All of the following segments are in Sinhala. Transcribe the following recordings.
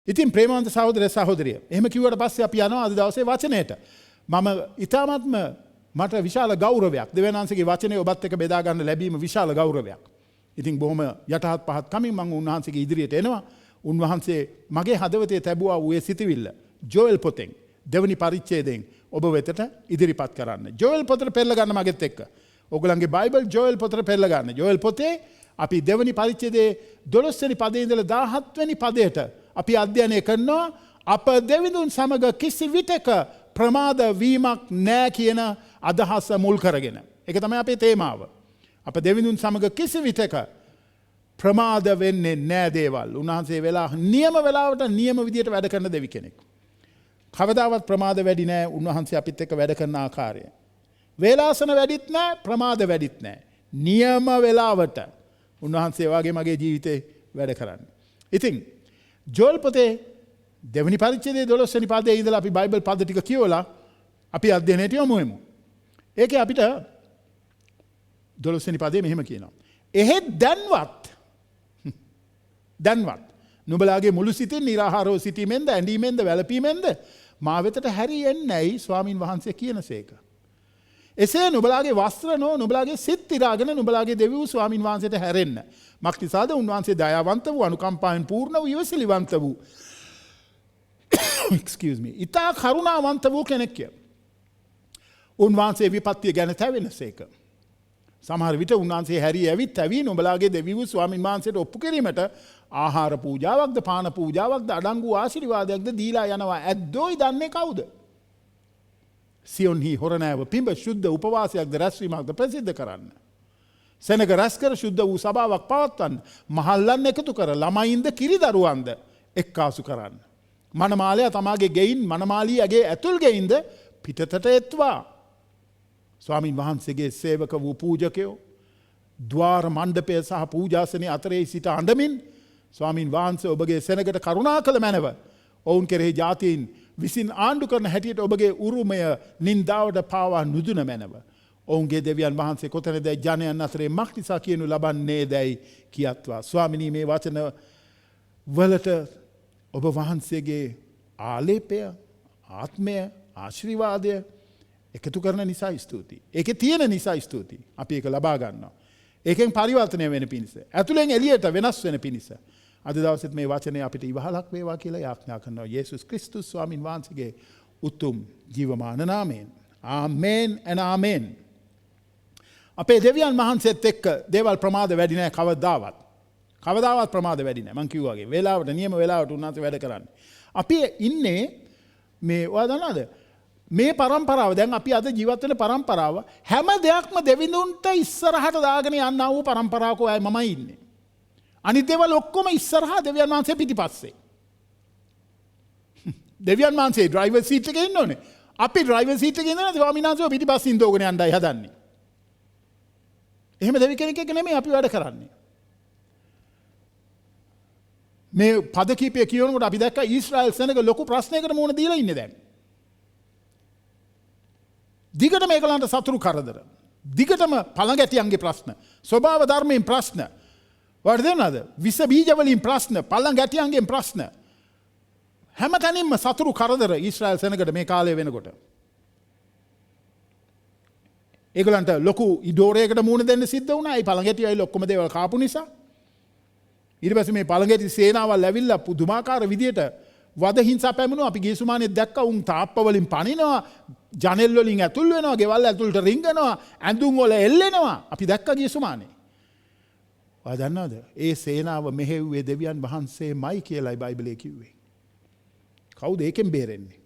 ඉතින් ප්‍රේමවන්ත සහෝදර සහෝදරිය එහෙම කිව්වට පස්සේ අපි යනවා අද දවසේ වචනයට. මම ඊටාත්ම මට විශාල ගෞරවයක් දෙවියන් වහන්සේගේ වචනේ ඔබත් එක්ක බෙදා ගන්න ලැබීම විශාල ගෞරවයක්. ඉතින් බොහොම යටහත් පහත් කමින් මම උන්වහන්සේගේ ඉදිරියට එනවා. උන්වහන්සේ මගේ හදවතේ තැබුවා වූ සිතවිල්ල ජෝෙල් පොතෙන් දෙවනි පරිච්ඡේදයෙන් ඔබ වෙතට ඉදිරිපත් කරන්න. ජෝෙල් පොතට පෙරලා ගන්න මගෙත් එක්ක. ඔයගලන්ගේ බයිබල් ජෝෙල් පොතට පෙරලා ගන්න. ජෝෙල් පොතේ අපි දෙවනි පරිච්ඡේදයේ 12 වෙනි පදයේ ඉඳලා 17 වෙනි පදයට අපි අධ්‍යයනය කරනවා අප දෙවිඳුන් සමග කිසි විටක ප්‍රමාද වීමක් නෑ කියන අදහස මුල් කරගෙන. ඒක තමයි අපේ තේමාව. අප දෙවිඳුන් සමග කිසි විටක ප්‍රමාද වෙන්නේ නෑ දේවල්. උන්වහන්සේ වෙලා නියම වෙලාවට නියම විදියට වැඩ කරන දෙවි කෙනෙක්. කවදාවත් ප්‍රමාද වැඩි නෑ උන්වහන්සේ අපිත් එක්ක වැඩ කරන ආකාරය. වේලාසන වැඩිත් නෑ ප්‍රමාද වැඩිත් නෑ. නියම වෙලාවට උන්වහන්සේ වගේ මගේ ජීවිතේ වැඩ කරන්නේ. ඉතින් ජෝල් පොතේ දෙවනි පරිච්ඡේදයේ 12 වෙනි පදයේ ඉඳලා අපි බයිබල් පද ටික කියවලා අපි අධ්‍යයනයට යමු. ඒකේ අපිට 12 වෙනි පදයේ මෙහෙම කියනවා. එහෙත් දැන්වත් නුඹලාගේ මුළු සිතින් නිරාහාරව සිටීමෙන්ද ඇඳීමෙන්ද වැළපීමෙන්ද මා වෙතට හැරියෙන්නේයි ස්වාමින් වහන්සේ කියනසේක. එසේ නුඹලාගේ වස්ත්‍ර නෝ නුඹලාගේ සිත් ඉරාගෙන නුඹලාගේ දෙවි වූ ස්වාමින් වහන්සේට හැරෙන්න. මක්නිසාද උන්වහන්සේ දයාවන්ත වූ අනුකම්පාවෙන් පූර්ණ වූ ඉවසිලිවන්ත වූ ඉතා කරුණාවන්ත වූ කෙනෙක්ය. උන්වහන්සේ විපත්තිය ගැන තැවෙනසේක. සමහර විට උන්වහන්සේ හැරී ඇවිත් ඇවී නුඹලාගේ දෙවි වූ ස්වාමින් වහන්සේට ඔප්පු කිරීමට ආහාර පූජාවක්ද පාන පූජාවක්ද අඩංගු ආශිර්වාදයක්ද දීලා යනවා. ඇද්දෝයි දන්නේ කවුද? සියොන්හි හොරණෑව පිඹ ශුද්ධ උපවාසයක්ද රැස්වීමක්ද ප්‍රසිද්ධ කරන්න. සෙනග රැස්කර ශුද්ධ වූ සභාවක් පවත්වන්න. මහල්ලන් එකතු කර ළමයින්ද කිරිදරුවන්ද එක්කාසු කරන්න. මනමාලයා තමාගේ ගෙයින් මනමාලී ඇගේ ඇතුල් ගෙයින්ද පිටතට එත්වා. ස්වාමින් වහන්සේගේ සේවක වූ පූජකයෝ ద్వාර මණ්ඩපය සහ පූජාසනයේ අතරේ සිට අඬමින් ස්වාමින් වහන්සේ ඔබගේ සෙනගට කරුණා කළ මැනව. ඔවුන් කෙරෙහි ජාතීන් විසින් ආණ්ඩු කරන හැටියට ඔබගේ උරුමය නින්දාවට පාවා නුදුන මැනව. ඔවුන්ගේ දෙවියන් වහන්සේ කොතැනදැයි ජනයන් අතරේ මක් නිසා කියනු ලබන්නේ දැයි කියත්වා. ස්වාමිනී මේ වචන වලට ඔබ වහන්සේගේ ආලේපය ආත්මය ආශිර්වාදය එකතු කරන නිසා ස්තුතියි. ඒකේ තියෙන නිසා ස්තුතියි. අපි ඒක ලබා ගන්නවා. ඒකෙන් පරිවර්තනය වෙන පිණිස. ඇතුලෙන් එළියට වෙනස් වෙන පිණිස. අද දවසෙත් මේ වචනේ අපිට ඉවහලක් වේවා කියලා යාඥා කරනවා. යේසුස් ක්‍රිස්තුස් ස්වාමින් වහන්සේගේ උතුම් ජීවමාන නාමයෙන්. ආමේන් and ආමේන්. අපේ දෙවියන් වහන්සේත් එක්ක දේවල් ප්‍රමාද වැඩි නැහැ කවදාවත්. කවදාවත් ප්‍රමාද වැඩි නැහැ. මං කිව්වා වගේ වේලාවට නියම වේලාවට උන්වහන්සේ වැඩ කරන්නේ. අපි ඉන්නේ මේ ඔයා දන්නවද? මේ પરම්පරාව දැන් අපි අද ජීවත් වෙන પરම්පරාව හැම දෙයක්ම දෙවිඳුන්ට ඉස්සරහට දාගෙන යනා වූ પરම්පරාවක ඔයයි මමයි ඉන්නේ. අනිත් දේවල් ඔක්කොම ඉස්සරහා දෙවියන් වහන්සේ පිටිපස්සේ. දෙවියන් වහන්සේ ඩ්‍රයිවර් සීට් එකේ ඉන්න ඕනේ. අපි ඩ්‍රයිවර් සීට් එකේ ඉඳලා ස්වාමීන් වහන්සේව පිටිපස්සින් දෝගෙන යන්නයි හදන්නේ. එහෙම දෙවි කෙනෙක් එක්ක නෙමෙයි අපි වැඩ කරන්නේ. මේ පද කීපය කියනකොට අපි දැක්ක ඊශ්‍රායල් සෙනග ලොකු ප්‍රශ්නයකට මුහුණ දීලා ඉන්නේ දැන්. දිගට මේගොල්ලන්ට සතුරු කරදර. දිගටම පළඟැටියන්ගේ ප්‍රශ්න. ස්වභාව ධර්මයෙන් ප්‍රශ්න. වර්ධ වෙනවද? විස බීජ වලින් ප්‍රශ්න, පළඟැටියන්ගෙන් ප්‍රශ්න. හැමතැනින්ම සතුරු කරදර ඊශ්‍රායල් සෙනගට මේ කාලය වෙනකොට. ඒගොල්ලන්ට ලොකු ඉඩෝරයකට මුහුණ දෙන්න සිද්ධ වුණා. ඒ පළඟැටියෝ අය ඔක්කොම දේවල් කාපු නිසා. ඊට පස්සේ මේ පළඟැටි සේනාවල් ඇවිල්ලා පුදුමාකාර විදියට වද හිංසා පැමිණුවා. අපි ගිය සුමානේ දැක්කා උන් තාප්ප වලින් පනිනවා, ජනෙල් වලින් ඇතුල් වෙනවා, ගෙවල් ඇතුළට රිංගනවා, ඇඳුම් වල එල්ලෙනවා. අපි දැක්කා ගිය සුමානේ. ඔයා දන්නවද? ඒ සේනාව මෙහෙව්වේ දෙවියන් වහන්සේමයි කියලායි බයිබලයේ කිව්වේ. කවුද ඒකෙන් බේරෙන්නේ?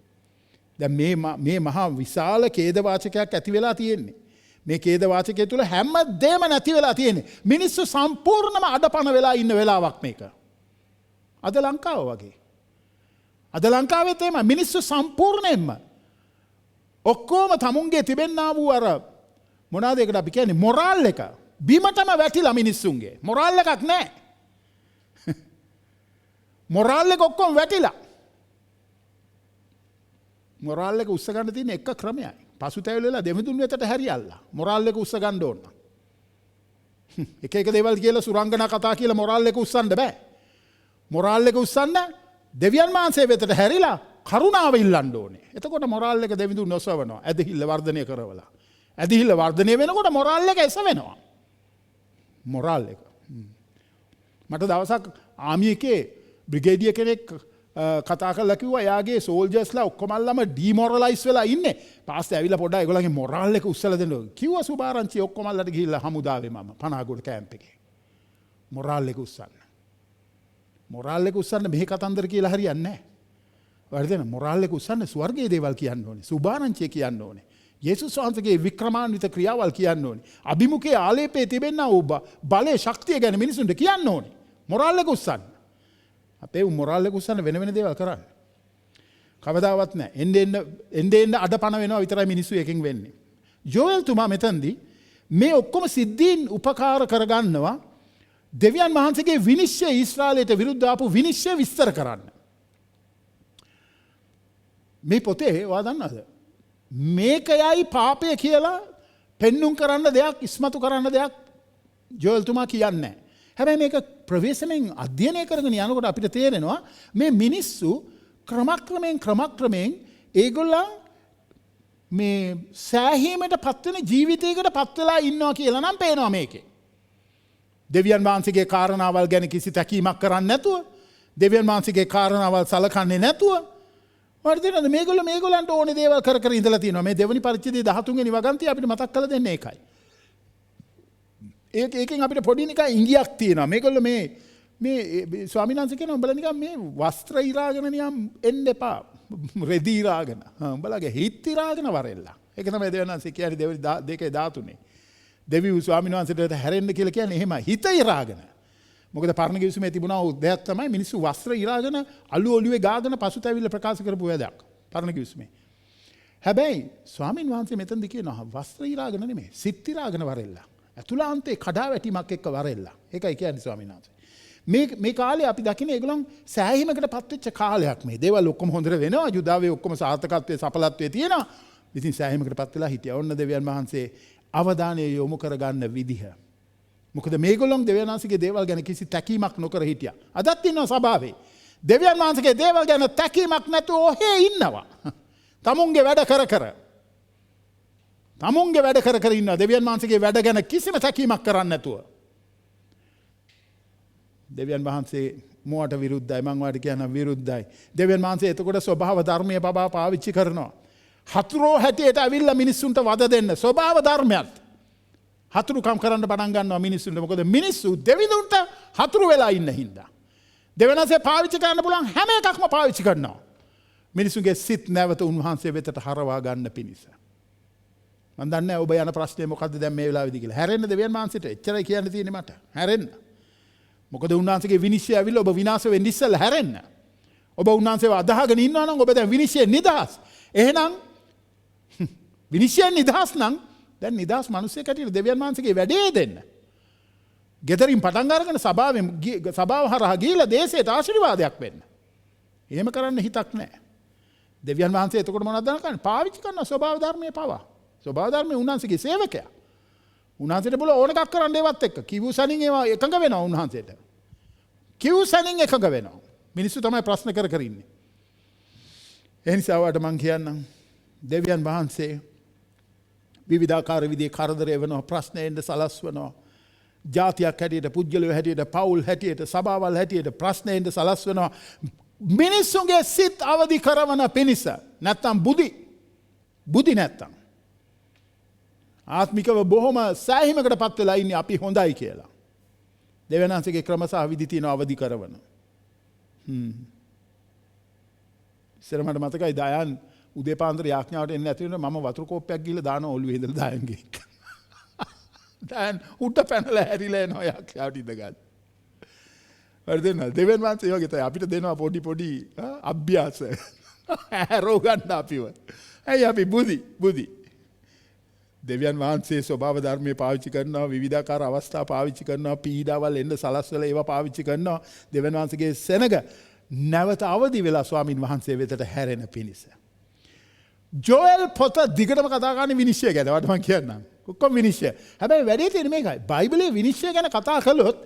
දැන් මේ මහා විශාල ඛේද වාචකයක් ඇති වෙලා තියෙන්නේ. මේ ඛේද වාචකය තුල හැම දෙයක්ම නැති වෙලා තියෙන්නේ. මිනිස්සු සම්පූර්ණයෙන්ම අඩපණ වෙලා ඉන්න වෙලාවක් මේක. අද ලංකාව වගේ. අද ලංකාවේ තේම මිනිස්සු සම්පූර්ණයෙන්ම ඔක්කොම තමුන්ගේ තිබෙන්නා වූ අර මොනවාද ඒකට අපි කියන්නේ මොරාල් එක බිමටම වැටිලා මිනිස්සුන්ගේ මොරාල් එකක් නැහැ. මොරාල් එක ඔක්කොම වැටිලා. මොරාල් එක උස්ස ගන්න තියෙන එක ක්‍රමයයි. පසුතැවිලි වෙලා දෙවිඳුන් වෙතට හැරියල්ලා. මොරාල් එක උස්ස ගන්න ඕන. එක එක දේවල් කියලා සුරංගනා කතා කියලා මොරාල් එක උස්සන්න බෑ. මොරාල් එක උස්සන්න දෙවියන් වහන්සේ වෙතට හැරිලා කරුණාව ඉල්ලන්න ඕනේ. එතකොට මොරාල් එක දෙවිඳුන් නොසවනවා. ඇදහිල්ල වර්ධනය කරවලා. ඇදහිල්ල වර්ධනය වෙනකොට මොරාල් එක එසවෙනවා. මොරාල් එක. මට දවසක් ආමි එකේ බ්‍රිගේඩියර් කෙනෙක් කතා කරලා කිව්වා එයාගේ සෝල්ජර්ස්ලා ඔක්කොමල්ලම ඩිමොරලයිස් වෙලා ඉන්නේ. පාස්සේ ඇවිල්ලා පොඩ්ඩක් ඒගොල්ලන්ගේ මොරාල් එක උස්සලා දෙන්න ඕනේ. කිව්වා සුභාරංචි ඔක්කොමල්ලට ගිහිල්ලා හමුදාවේ මම පනාගොඩ කැම්ප් එකේ. මොරාල් එක උස්සන්න. මොරාල් එක උස්සන්න මෙහි කතන්දර කියලා හරියන්නේ නැහැ. වර්ධන මොරාල් එක උස්සන්න ස්වර්ගයේ දේවල් කියන්න ඕනේ. සුභාරංචිය කියන්න ඕනේ. යේසුස් වහන්සේගේ වික්‍රමාන්විත ක්‍රියාවල් කියන්න ඕනේ. අභිමුඛයේ ආලේපයේ තිබෙනා වූ බලයේ ශක්තිය ගැන මිනිසුන්ට කියන්න ඕනේ. මොරාල් එක උස්සන්න. අපේ මොරාල් එක උස්සන්න වෙන වෙන දේවල් කරන්න. කවදාවත් නැහැ. එන්න අඩපණ වෙනවා විතරයි මිනිස්සු එකෙන් වෙන්නේ. ජෝයල් තුමා මෙතනදී මේ ඔක්කොම සිද්ධීන් උපකාර කරගන්නවා දෙවියන් වහන්සේගේ විනිශ්චය ඊශ්‍රායලයට විරුද්ධ ආපු විනිශ්චය විස්තර කරන්න. මේ පොතේ ඔයා දන්නවද? මේකයයි පාපය කියලා පෙන්눔 කරන්න දෙයක් ඉස්මතු කරන්න දෙයක් ජෝයල් තුමා කියන්නේ නැහැ. හැබැයි මේක ප්‍රවේශමෙන් අධ්‍යයනය කරගෙන යනකොට අපිට තේරෙනවා මේ මිනිස්සු ක්‍රමක්‍රමයෙන් ඒගොල්ලන් මේ සෑහීමට පත්වෙන ජීවිතයකට පත්වෙලා ඉන්නවා කියලා නම් පේනවා මේකේ. දෙවියන් වහන්සේගේ කාරණාවල් ගැන කිසි තැකීමක් කරන්නේ නැතුව, දෙවියන් වහන්සේගේ කාරණාවල් සලකන්නේ නැතුව වර්ධනද මේගොල්ලන්ට ඕනේ දේවල් කර කර ඉඳලා තියෙනවා. මේ දෙවනි පරිච්ඡේදයේ 13 වෙනි වගන්තිය අපිට මතක් කරලා දෙන්නේ ඒකයි. ඒකෙන් අපිට පොඩි නිකන් ඉඟියක් තියෙනවා. මේගොල්ලෝ මේ ස්වාමීන් වහන්සේ කියනවා උඹලා නිකන් මේ වස්ත්‍ර ඉරාගෙන නියම් එන්න එපා. රෙදි ඉරාගෙන. උඹලාගේ හිත ඉරාගෙන වරෙල්ලා. ඒක තමයි දෙවියන් වහන්සේ කියන්නේ දෙවනි 2:13. දෙවියන් ස්වාමීන් වහන්සේට හැරෙන්න කියලා කියන්නේ එහෙමයි. හිත ඉරාගෙන. මොකද පරණ කිවිසුමේ තිබුණා දෙයක් තමයි මිනිස්සු වස්ත්‍ර ඉරාගෙන අලු ඔළුවේ ගාගෙන පසුතැවිල්ල ප්‍රකාශ කරපු වැඩක්. පරණ කිවිසුමේ. හැබැයි ස්වාමීන් වහන්සේ මෙතනදී කියනවා වස්ත්‍ර ඉරාගෙන නෙමෙයි සිත් ඉරාගෙන වරෙල්ලා. ඇතුළාන්තේ කඩා වැටීමක් එක්ක වරෙල්ලා. ඒකයි කියන්නේ ස්වාමීන් වහන්සේ. මේ කාලේ අපි දකින්නේ ඒගොල්ලන් සෑහීමකට පත්වෙච්ච කාලයක් මේ. දේවල් ඔක්කොම හොඳට වෙනවා. යුදාවේ ඔක්කොම සාර්ථකත්වයේ සඵලත්වයේ තියෙනවා. ඉතින් සෑහීමකට පත් වෙලා හිටියා. ඔන්න දෙවියන් වහන්සේ අවධානය යොමු කරගන්න විදිහ. මොකද මේගොල්ලන් දෙවියන් වහන්සේගේ දේවල් ගැන කිසි තැකීමක් නොකර හිටියා. අදත් ඉන්නවා සභාවේ. දෙවියන් වහන්සේගේ දේවල් ගැන තැකීමක් නැතුව ඔහේ ඉන්නවා. තමුන්ගේ වැඩ කර තමුන්ගේ වැඩ කර ඉන්නවා. දෙවියන් වහන්සේගේ වැඩ ගැන කිසිම තැකීමක් කරන්නේ නැතුව. දෙවියන් වහන්සේ මොවට විරුද්ධයි? මම ඔයාලට කියනවා විරුද්ධයි. දෙවියන් වහන්සේ එතකොට ස්වභාව ධර්මයේ පවා පාවිච්චි කරනවා. හතුරෝ හැටියට ඇවිල්ලා මිනිස්සුන්ට වද දෙන්න ස්වභාව ධර්මයක්. හතුරුකම් කරන්න පටන් ගන්නවා මිනිස්සුන්ට. මොකද මිනිස්සු දෙවිඳුන්ට හතුරු වෙලා ඉන්න හින්දා. දෙවියන් වහන්සේ පාවිච්චි කරන්න පුළුවන් හැම එකක්ම පාවිච්චි කරනවා. මිනිසුන්ගේ සිත් නැවත උන්වහන්සේ වෙතට හරවා ගන්න පිණිස. මම දන්නේ ඔබ යන ප්‍රශ්නේ මොකද්ද දැන් මේ වෙලාවේදී කියලා. හැරෙන්න දෙවියන් වහන්සේට එච්චරයි කියන්න තියෙන්නේ මට. හැරෙන්න. මොකද උන්වහන්සේගේ විනිශ්චය ඇවිල්ලා ඔබ විනාශ වෙන්න ඉස්සෙල්ලා හැරෙන්න. ඔබ උන්වහන්සේව අදහගෙන ඉන්නවා නම් ඔබ දැන් විනිශ්චයෙන් නිදහස්. එහෙනම් විනිශ්චයෙන් නිදහස් නම් දැන් නිදහස් මිනිස්සෙක් හැටියට දෙවියන් වහන්සේගේ වැඩේ දෙන්න. ගෙදරින් පටන් අරගෙන සභාව හරහා ගිහිලා දේශයට ආශිර්වාදයක් වෙන්න. එහෙම කරන්න හිතක් නැහැ. දෙවියන් වහන්සේ එතකොට මොනවද කරන්නේ? පාවිච්චි කරන ස්වභාව ධර්මයේ පවා. ස්වභාව ධර්මයේ උන්වහන්සේගේ සේවකයා. උන්වහන්සේට බල ඕන එකක් කරන්න ඒවත් එක්ක. කිව්සනින් ඒවා එකඟ වෙනවා උන්වහන්සේට. කිව්සනින් එකඟ වෙනවා. මිනිස්සු තමයි ප්‍රශ්න කර ඉන්නේ. ඒ නිසා වට මං කියන්නම් දෙවියන් වහන්සේ විවිධාකාර විදිහේ කරදර වෙනවා, ප්‍රශ්නෙන්ද සලස්වනවා. ජාතියක් හැටියට, පුද්ගලයෝ හැටියට, පවුල් හැටියට, සභාවල් හැටියට ප්‍රශ්නෙන්ද සලස්වනවා. මිනිස්සුන්ගේ සිත් අවදි කරවන පිණිස. නැත්තම් බුදි නැත්තම් ආත්මිකව බොහොම සෑහීමකට පත් වෙලා ඉන්නේ අපි හොඳයි කියලා. දෙවියන් වහන්සේගේ ක්‍රම සහ විදි තියෙන අවදි කරවන. ඉස්සර මට මතකයි දයන් උදේ පාන්දර යාඥාවට එන්නේ නැති වෙන මම වතුර කෝප්පයක් ගිහලා දාන ඔළුවේ ඉඳලා දායන්ගේ. දැන් උඩ පැනලා හැරිලා එනවා යාඥාවට ඉඳගන්න. හරිද? දෙවියන් වහන්සේ වගේ තමයි අපිට දෙනවා පොඩි අභ්‍යාස. ඇරෝ ගන්න අපිව. ඇයි අපි බුදි. දෙවියන් වහන්සේ ස්වභාව ධර්මයේ පාවිච්චි කරනවා, විවිධාකාර අවස්ථා පාවිච්චි කරනවා, පීඩාවල් එන්න සලස්වලා ඒවා පාවිච්චි කරනවා. දෙවියන් වහන්සේගේ සෙනග නැවත අවදි වෙලා ස්වාමින් වහන්සේ වෙතට හැරෙන පිණිස. ජෝයල් පොත දිගටම කතා කරන්නේ විනිශ්චය ගැන. මම කියන්නම්. ඔක්කොම විනිශ්චය. හැබැයි වැඩේ තියෙන්නේ මේකයි. බයිබලයේ විනිශ්චය ගැන කතා කළොත්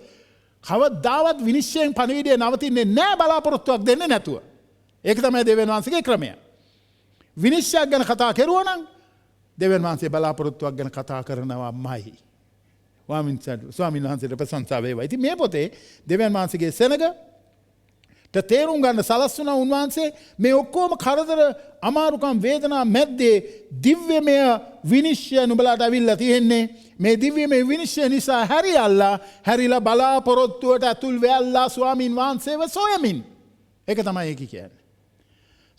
කවදාවත් විනිශ්චයෙන් පණිවිඩය නවතින්නේ නැහැ බලාපොරොත්තුවක් දෙන්නේ නැතුව. ඒක තමයි දෙවියන් වහන්සේගේ ක්‍රමය. විනිශ්චයක් ගැන කතා කරුවා නම් දෙවියන් වහන්සේ බලාපොරොත්තුවක් ගැන කතා කරනවාමයි. ස්වාමීන් වහන්සේට ප්‍රශංසා වේවා. ඉතින් මේ පොතේ දෙවියන් වහන්සේගේ සෙනග තේරුම් ගන්න සලස්වන උන්වහන්සේ මේ ඔක්කොම කරදර අමාරුකම් වේදනා මැද්දේ දිව්‍යමය විනිශ්චය නුඹලාට අවිල්ලා තියෙන්නේ. මේ දිව්‍යමය විනිශ්චය නිසා හැරිලා බලාපොරොත්තුවට ඇතුල් වෙල්ලා ස්වාමීන් වහන්සේව සොයමින්. ඒක තමයි ඒක කියන්නේ.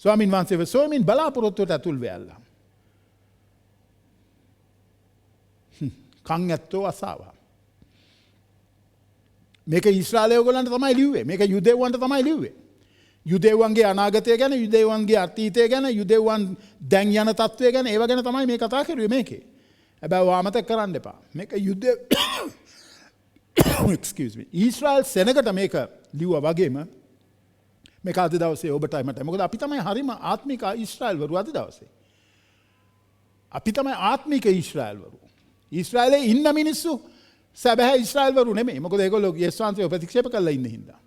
ස්වාමීන් වහන්සේව සොයමින් බලාපොරොත්තුවට ඇතුල් වෙල්ලා. කන් ඇත්තෝ අසාවා. මේක ඊශ්‍රායලය ඔයගොල්ලන්ට තමයි ලිව්වේ. මේක යුදෙව්වන්ට තමයි ලිව්වේ. යුදෙව්වන්ගේ අනාගතය ගැන, යුදෙව්වන්ගේ අතීතය ගැන, යුදෙව්වන් දැන් යන තත්ත්වය ගැන ඒව ගැන තමයි මේ කතා කරුවේ මේකේ. හැබැයි ඔයා අමතක කරන්න එපා. මේක excuse me. ඊශ්‍රායල් සෙනගට මේක ලිව්වා වගේම මේක අද දවසේ ඔබටයි මටයි. මොකද අපි තමයි හරිම ආත්මික ඊශ්‍රායල්වරු අද දවසේ. අපි තමයි ආත්මික ඊශ්‍රායල්වරු. ඊශ්‍රායලේ ඉන්න මිනිස්සු සැබෑ ඊශ්‍රායල්වරු නෙමෙයි. මොකද ඒගොල්ලෝ යේසුස් වහන්සේව ප්‍රතික්ෂේප කරලා ඉන්න හින්දා.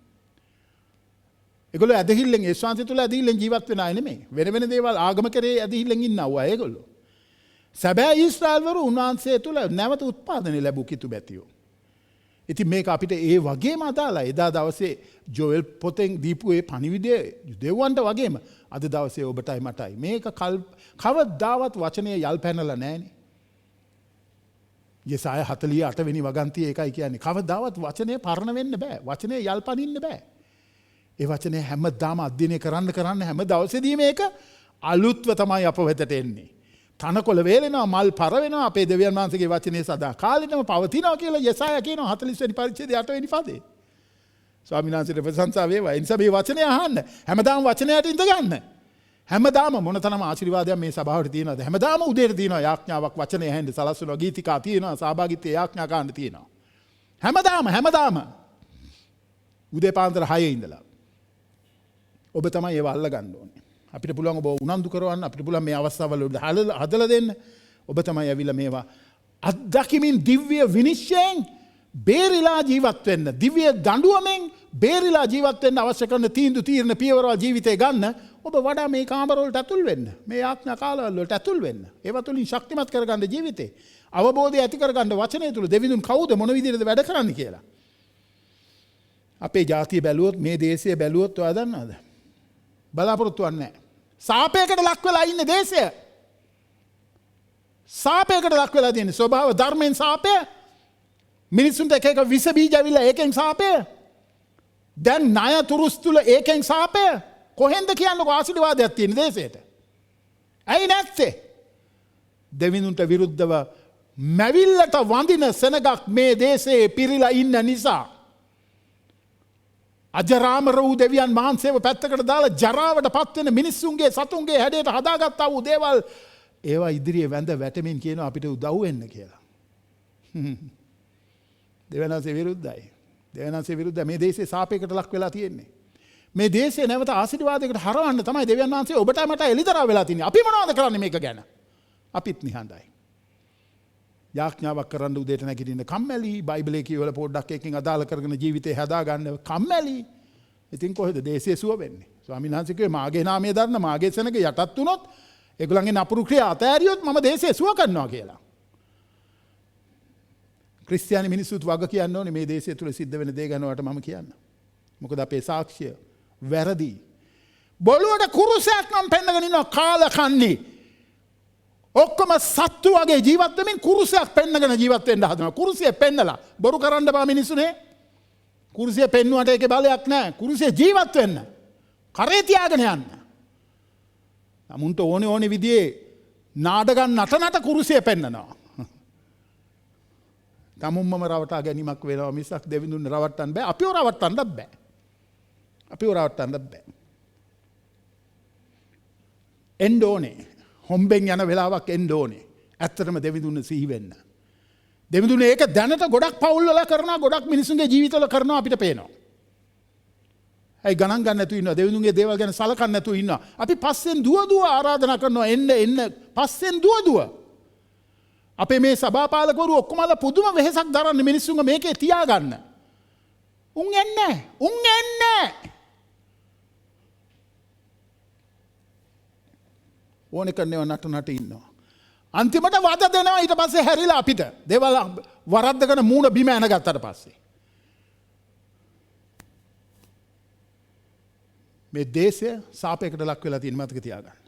ඒගොල්ලෝ ඇදහිල්ලෙන් යේසුස් වහන්සේ තුල ඇදහිල්ලෙන් ජීවත් වෙන අය නෙමෙයි. වෙන දේවල් ආගම කරේ ඇදහිල්ලෙන් ඉන්නව අය ඒගොල්ලෝ. සැබෑ ඊශ්‍රායල්වරු උන්වහන්සේ තුල නැවත උත්පාදනය ලැබූ කිතු බැතියෝ. ඉතින් මේක අපිට ඒ වගේම අදාළයි. එදා දවසේ ජෝෙල් පොතෙන් දීපු ඒ පණිවිඩය යුදෙව්වන්ට වගේම අද දවසේ ඔබටයි මටයි. මේක කවදාවත් වචනේ යල් පැනලා නැහනේ. යෙසාය 48 වෙනි වගන්තිය ඒකයි කියන්නේ. කවදාවත් වචනේ පරණ වෙන්න බෑ. වචනේ යල් පනින්න බෑ. ඒ වචනේ හැමදාම අධ්‍යයනය කරන්න හැම දවසේදී මේක අලුත්ව තමයි අප වෙතට එන්නේ. තනකොළ වේලෙනවා, මල් පර වෙනවා, අපේ දෙවියන් වහන්සේගේ වචනේ සදා කාලෙටම පවතිනවා කියලා යෙසාය කියනවා 40 වෙනි පරිච්ඡේදයේ 8 වෙනි පදේ. ස්වාමීන් වහන්සේට ප්‍රශංසා වේවා. ඒ නිසා මේ වචනේ අහන්න. හැමදාම වචනයට ඉඳ ගන්න. හැමදාම මොනතරම් ආශිර්වාදයක් මේ සභාවට තියෙනවද? හැමදාම උදේට තියෙනවා යාඥාවක් වචනේ ඇහෙන්න සලස්වනවා, ගීතිකා තියෙනවා, සහභාගීත්වයේ යාඥා ගන්න තියෙනවා. හැමදාම උදේ පාන්දර 6 ඉඳලා ඔබ තමයි ඒව අල්ල ගන්න ඕනේ. අපිට පුළුවන් ඔබ උනන්දු කරවන්න, අපිට පුළුවන් මේ අවස්ථාවල හදලා දෙන්න. ඔබ තමයි ඇවිල්ලා මේවා අත්දැකීමින් දිව්‍ය විනිශ්චයෙන් බේරිලා ජීවත් වෙන්න, දිව්‍ය දඬුවමෙන් බේරිලා ජීවත් වෙන්න අවශ්‍ය කරන තීරණ පියවරවල් ජීවිතේ ගන්න. ඔබ වඩා මේ කාමරවලට ඇතුල් වෙන්න, මේ ආඥා කාලවල වලට ඇතුල් වෙන්න. ඒව තුලින් ශක්තිමත් කරගන්න ජීවිතේ. අවබෝධය ඇති කරගන්න වචනය තුල දෙවිඳුන් කවුද මොන විදිහටද වැඩ කරන්නේ කියලා. අපේ ජාතිය බැලුවොත්, මේ දේශය බැලුවොත් ඔයා දන්නවද? බලාපොරොත්තු වෙන්නේ නැහැ. සාපයකට ලක් වෙලා ඉන්නේ දේශය. සාපයකට ලක් වෙලා තියෙන්නේ. ස්වභාව ධර්මයෙන් සාපය. මිනිසුන්ට එක විස බීජ ඇවිල්ලා ඒකෙන් සාපය. දැන් ණය තුරුස් තුල ඒකෙන් සාපය. කොහෙන්ද කියන්නකො ආශිර්වාදයක් තියෙන දේශයට? ඇයි නැත්තේ? දෙවිඳුන්ට විරුද්ධව මැවිල්ලට වඳින සෙනගක් මේ දේශයේ පිරීලා ඉන්න නිසා අජරාමර වූ දෙවියන් වහන්සේව පැත්තකට දාලා ජරාවට පත්වෙන මිනිස්සුන්ගේ සතුන්ගේ හැඩයට හදාගත්තා වූ දේවල් ඒවා ඉදිරියේ වැඳ වැටෙමින් කියනවා අපිට උදව් වෙන්න කියලා. දෙවියන්සේ විරුද්ධයි. දෙවියන්සේ විරුද්ධයි. මේ දේශේ සාපයකට ලක් වෙලා තියෙන්නේ. මේ දේශේ නැවත ආශිර්වාදයකට හරවන්න තමයි දෙවියන් වහන්සේ ඔබට මට එලිදරව් වෙලා තින්නේ. අපි මොනවද කරන්නේ මේක ගැන? අපිත් නිහඬයි. යාඥාවක් කරන්න උදේට නැගිටින්න කම්මැලි, බයිබලයේ කියවල පොඩ්ඩක් එකකින් අදාළ කරගෙන ජීවිතේ හදාගන්න කම්මැලි. ඉතින් කොහෙද දේශයේ සුව වෙන්නේ? ස්වාමීන් වහන්සේ කිව්වේ මාගේ නාමය දරන මාගේ සෙනග යටත් වුණොත්, ඒගොල්ලන්ගේ නපුරු ක්‍රියා අතෑරියොත් මම දේශයේ සුව කරනවා කියලා. ක්‍රිස්තියානි මිනිස්සුත් වග කියන්න ඕනේ මේ දේශය තුල සිද්ධ වෙන දේ ගැන ඔයාලට මම කියන්න. මොකද අපේ සාක්ෂිය වැරදි. බොළුවට කුරුසයක් නම් පෙන්නගෙන ඉන්නවා කාලකන්ණි. ඔක්කොම සත්තු වගේ ජීවත් වෙමින් කුරුසයක් පෙන්නගෙන ජීවත් වෙන්න හදනවා. කුරුසිය පෙන්නලා බොරු කරන්න බෑ මිනිස්සුනේ. කුරුසිය පෙන්නුවට ඒකේ බලයක් නැහැ. කුරුසිය ජීවත් වෙන්න. කරේ තියාගෙන යන්න. නමුන්ට ඕනේ විදිහේ නාඩගම් නටනට කුරුසිය පෙන්නනවා. තමුම්මම රවටා ගැනීමක් වෙනවා මිසක් දෙවිඳුන් රවට්ටන්න බෑ. අපිව රවට්ටන්නත් බෑ. අපිව රවට්ටන්නත් බෑ. එන්න ඕනේ. හොම්බෙන් යන වෙලාවක් එන්න ඕනේ. ඇත්තටම දෙවිඳුන් සිහි වෙන්න. දෙවිඳුන් ඒක දැනට ගොඩක් පවුල් වල කරනවා, ගොඩක් මිනිසුන්ගේ ජීවිතවල කරනවා අපිට පේනවා. ඇයි ගණන් ගන්න නැතුව ඉන්නවා? දෙවිඳුන්ගේ දේවල් ගැන සලකන්නේ නැතුව ඉන්නවා. අපි පස්සෙන් දුව ආරාධනා කරනවා එන්න පස්සෙන් දුව. අපේ මේ සභාපාලකවරු ඔක්කොමලා පුදුම වෙහෙසක් දරන්නේ මිනිස්සුන්ව මේකේ තියාගන්න. උන් එන්නේ උන් එන්නේ ඕන කරනව නට ඉන්නවා. අන්තිමට වද දෙනවා ඊට පස්සේ හැරිලා අපිට දේවල් වරද්දගෙන මූණ බිම ඇන ගත්තට පස්සේ. මේ දේශය සාපයකට ලක් වෙලා තියෙන මතක තියාගන්න.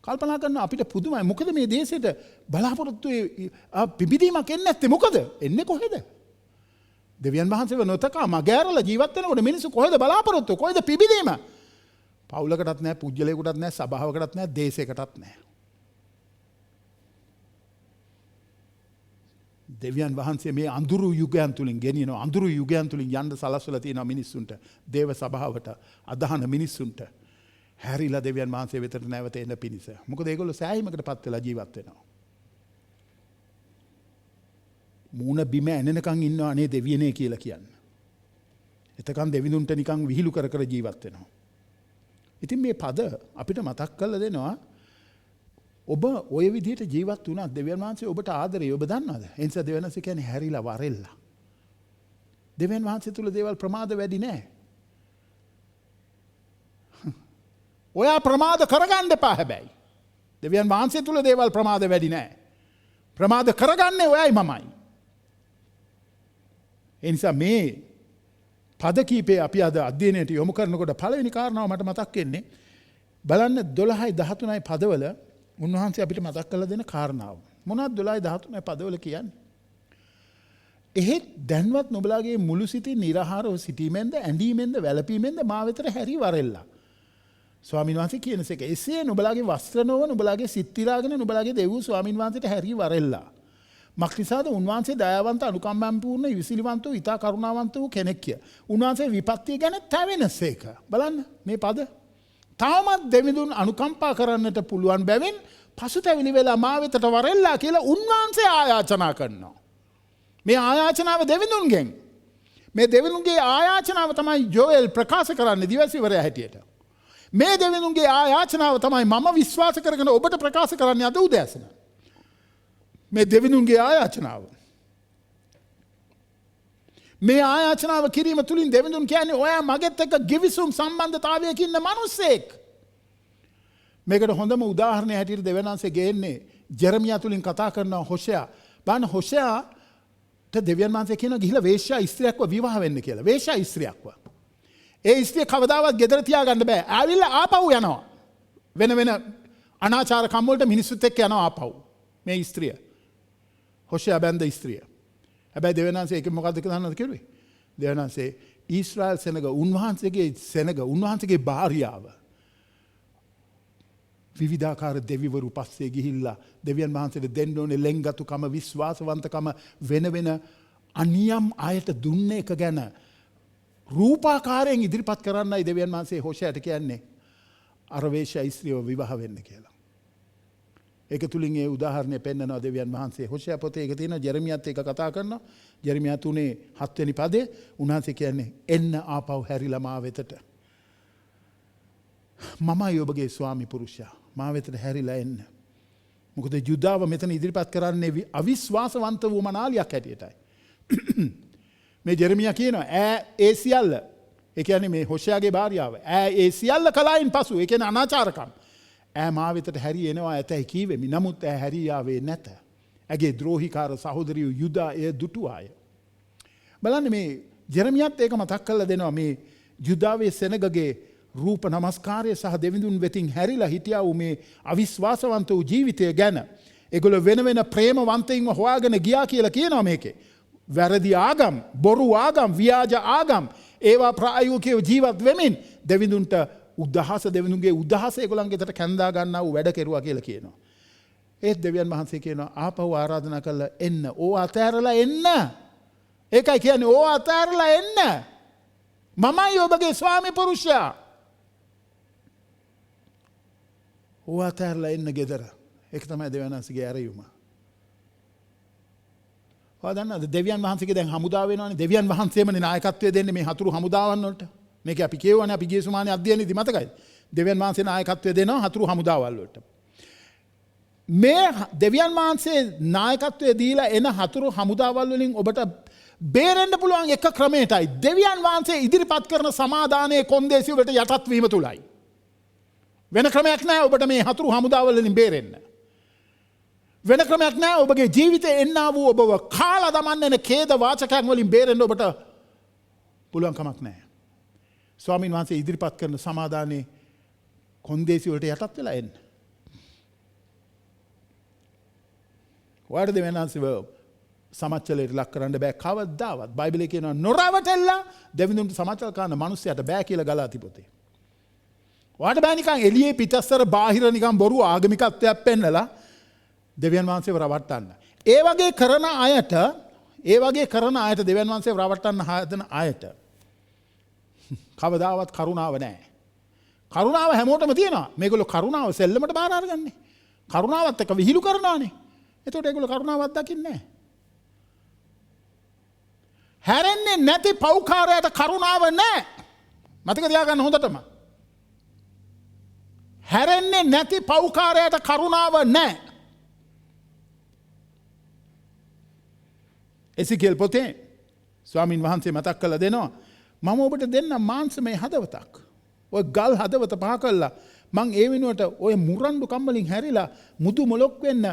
කල්පනා කරන අපිට පුදුමයි. මොකද මේ දේශයට බලාපොරොත්තු පිබිදීමක් එන්නේ නැත්තේ මොකද? එන්නේ කොහෙද? දෙවියන් වහන්සේව නොතකා මගෑරලා ජීවත් වෙනකොට මිනිස්සු කොහෙද බලාපොරොත්තු? කොහෙද පිබිදීම? පවුලකටත් නැහැ, පුජ්‍යලයකටත් නැහැ, සභාවකටත් නැහැ, දේශයකටත් නැහැ. දෙවියන් වහන්සේ මේ අඳුරු යුගයන් තුලින් ගෙනියනවා. අඳුරු යුගයන් තුලින් යන්න සලස්වලා තියෙනවා මිනිස්සුන්ට. දේව සභාවට අදහන මිනිස්සුන්ට. හැරිලා දෙවියන් වහන්සේ වෙතට නැවත එන්න පිණිස. මොකද ඒගොල්ලෝ සෑහීමකටපත් වෙලා ජීවත් වෙනවා. මූණ බිම ඇනෙනකන් ඉන්නවා අනේ දෙවියනේ කියලා කියන්න. එතකන් දෙවිඳුන්ට නිකන් විහිළු කර කර ජීවත් වෙනවා. ඉතින් මේ පද අපිට මතක් කරලා දෙනවා ඔබ ඔය විදිහට ජීවත් වුණා දෙවියන් වහන්සේ ඔබට ආදරේ ඔබ දන්නවද? ඒ නිසා දෙවියන් වහන්සේ කියන්නේ හැරිලා වරෙල්ලා. දෙවියන් වහන්සේ තුල දේවල් ප්‍රමාද වැඩි නෑ. ඔයා ප්‍රමාද කරගන්න එපා හැබැයි. දෙවියන් වහන්සේ තුල දේවල් ප්‍රමාද වැඩි නෑ. ප්‍රමාද කරගන්නේ ඔයයි මමයි. ඒ නිසා මේ පද කීපේ අපි අද අධ්‍යයනයට යොමු කරනකොට පළවෙනි කාරණාව මට මතක් වෙන්නේ බලන්න 12යි 13යි පදවල උන්වහන්සේ අපිට මතක් කරලා දෙන කාරණාව. මොනවද 12යි 13යි පදවල කියන්නේ? එහෙත් දැන්වත් නුඹලාගේ මුළු සිතින් නිර්ආහාරව සිටීමෙන්ද ඇඳීමෙන්ද වැළපීමෙන්ද මා වෙතට හැරී වරෙල්ලා. ස්වාමීන් වහන්සේ කියන සේක එසේ නුඹලාගේ වස්ත්‍ර නොව නුඹලාගේ සිත් තිරාගෙන නුඹලාගේ දෙව් ස්වාමීන් වහන්සේට හැරී වරෙල්ලා. මක්නිසාද උන්වහන්සේ දයාවන්ත අනුකම්පාවෙන් පූර්ණ විසිලිවන්ත වූ ඊතා කරුණාවන්ත වූ කෙනෙක්ය. උන්වහන්සේ විපත්තිය ගැන තැවෙනසේක. බලන්න මේ පද. තාමත් දෙවිඳුන් අනුකම්පා කරන්නට පුළුවන් බැවින් පසුතැවිලි වෙලා මා වෙතට වරෙල්ලා කියලා උන්වහන්සේ ආයාචනා කරනවා. මේ ආයාචනාව දෙවිඳුන්ගෙන්. මේ දෙවිඳුන්ගේ ආයාචනාව තමයි ජෝෙල් ප්‍රකාශ කරන්නේ දිවසිවරයා හැටියට. මේ දෙවිඳුන්ගේ ආයාචනාව තමයි මම විශ්වාස කරගෙන ඔබට ප්‍රකාශ කරන්නේ අද උදෑසන. මේ දෙවිඳුන්ගේ ආයාචනාව. මේ ආයාචනාව කිරීම තුලින් දෙවිඳුන් කියන්නේ ඔයා මගෙත් එක්ක ගිවිසුම් සම්බන්ධතාවයක ඉන්න මිනිසෙක්. මේකට හොඳම උදාහරණය හැටියට දෙවියන් වහන්සේ ගේන්නේ ජෙරමියා තුලින් කතා කරන හොෂයා. බලන්න හොෂයාට දෙවියන් වහන්සේ කියනවා ගිහිලා වේශ්‍යා ස්ත්‍රියක්ව විවාහ වෙන්න කියලා. වේශ්‍යා ස්ත්‍රියක්ව. ඒ ස්ත්‍රිය කවදාවත් ගෙදර තියාගන්න බෑ. ආවිල්ලා ආපහු යනවා. වෙන අනාචාර කම් වලට මිනිස්සුත් එක්ක යනවා ආපහු. මේ ස්ත්‍රිය. හොෂයා බැන්ද ස්ත්‍රිය. හැබැයි දෙවියන් වහන්සේ ඒක මොකද්ද කියලා දන්නවද කිව්වේ? දෙවියන් වහන්සේ ඊශ්‍රායල් සෙනග උන්වහන්සේගේ භාර්යාව විවිධාකාර දෙවිවරු පස්සේ ගිහිල්ලා දෙවියන් වහන්සේට දෙන්න ඕනේ ලෙන්ගතුකම විශ්වාසවන්තකම වෙන අනියම් අයට දුන්න එක ගැන රූපාකාරයෙන් ඉදිරිපත් කරන්නයි දෙවියන් වහන්සේ හොෂයාට කියන්නේ අර වේශ්‍යා ස්ත්‍රියව විවාහ වෙන්න කියලා. ඒක තුලින් ඒ උදාහරණය පෙන්නනවා දෙවියන් වහන්සේ. හොෂයා පොතේ ඒක තියෙනවා ජෙරමියාත් ඒක කතා කරනවා. ජෙරමියා 3:7 වෙනි පදේ උන්වහන්සේ කියන්නේ එන්න ආපහු හැරිලා මා වෙතට. මමයි ඔබගේ ස්වාමි පුරුෂයා. මා වෙතට හැරිලා එන්න. මොකද යුදාව මෙතන ඉදිරිපත් කරන්නේ අවිශ්වාසවන්ත වූ මනාලියක් හැටියටයි. මේ ජෙරමියා කියනවා ඒ සියල්ල ඒ කියන්නේ මේ හොෂයාගේ භාර්යාව ඒ සියල්ල කලයින් පසු ඒ කියන්නේ අනාචාරකම් මා වෙතට හැරී එනවා ඇතැයි කීවෙමි. නමුත් හැරී ආවේ නැත. ඇගේ ද්‍රෝහිකාර සහෝදරියෝ යුදා එය දුටුවාය. බලන්න මේ ජෙරමියාත් ඒක මතක් කරලා දෙනවා මේ යුදාවේ සෙනගගේ රූප නමස්කාරය සහ දෙවිඳුන් වෙතින් හැරිලා හිටියා වූ මේ අවිශ්වාසවන්ත වූ ජීවිතය ගැන. ඒගොල්ලෝ වෙන ප්‍රේමවන්තයින්ව හොයාගෙන ගියා කියලා කියනවා මේකේ. වැරදි ආගම්, බොරු ආගම්, ව්‍යාජ ආගම් ඒවා ප්‍රායෝගිකව ජීවත් වෙමින් දෙවිඳුන්ගේ උදහස ඒගොල්ලන්ගේ අතට කැඳා ගන්නා වූ වැඩ කෙරුවා කියලා කියනවා. ඒත් දෙවියන් වහන්සේ කියනවා ආපහු ආරාධනා කළා එන්න. ඕ අතෑරලා එන්න. ඒකයි කියන්නේ ඕ අතෑරලා එන්න. මමයි ඔබගේ ස්වාමි පුරුෂයා. ඕ අතෑරලා එන්න ගෙදර. ඒක තමයි දෙවියන් වහන්සේගේ ඇරයුම. දන්නවද දෙවියන් වහන්සේගේ දැන් හමුදාව වෙනවානේ. දෙවියන් වහන්සේමනේ නායකත්වය දෙන්නේ මේ හතුරු හමුදාවන් වලට. මේක අපි කියවනේ අපි ගිය සුමානේ අධ්‍යයනයේදී මතකයි. දෙවියන් වහන්සේ නායකත්වය දෙනවා හතුරු හමුදාවල් වලට. මේ දෙවියන් වහන්සේ නායකත්වය දීලා එන හතුරු හමුදාවල් වලින් ඔබට බේරෙන්න පුළුවන් එක ක්‍රමයටයි දෙවියන් වහන්සේ ඉදිරිපත් කරන සමාදානයේ කොන්දේසි වලට යටත් වීම තුලයි. වෙන ක්‍රමයක් නැහැ ඔබට මේ හතුරු හමුදාවලින් බේරෙන්න. වෙන ක්‍රමයක් නැහැ ඔබගේ ජීවිතේ එන්නා වූ ඔබව කාලා දමන්න එන ඛේද වාචකයන් වලින් බේරෙන්න ඔබට පුළුවන් කමක් නැහැ. ස්වාමීන් වහන්සේ ඉදිරිපත් කරන සමාදානයේ කොන්දේසි වලට යටත් වෙලා එන්න. ඔයාට දෙවියන් වහන්සේ සමච්චලයට ලක් කරන්න බෑ කවදාවත්. බයිබලයේ කියනවා නොරවටෙල්ලා දෙවිඳුන්ට සමච්චල කරන්න මිනිස්සයාට බෑ කියලා ගලාති පොතේ. ඔයාට බෑ නිකන් එළියේ පිටස්තර බාහිර නිකන් බොරු ආගමිකත්වයක් පෙන්නලා දෙවියන් වහන්සේව රවට්ටන්න. ඒ වගේ කරන අයට දෙවියන් වහන්සේව රවට්ටන්න හදන අයට කවදාවත් කරුණාව නැහැ. කරුණාව හැමෝටම තියෙනවා. මේගොල්ලෝ කරුණාව සෙල්ලමට බාර අරගන්නේ. කරුණාවත් එක්ක විහිළු කරනවානේ. එතකොට ඒගොල්ලෝ කරුණාවක් දකින්නේ නැහැ. හැරෙන්නේ නැති පෞකාරයට කරුණාව නැහැ. මතක තියාගන්න හොඳටම. හැරෙන්නේ නැති පෞකාරයට කරුණාව නැහැ. එසිකේල් පොතේ ස්වාමින් වහන්සේ මතක් කරලා දෙනවා මම ඔබට දෙන්න මාංශමය හදවතක්. ඔය ගල් හදවත පහ කළා මං ඒ වෙනුවට ඔය මුරණ්ඩු කම්වලින් හැරිලා මුදු මොලොක් වෙන්න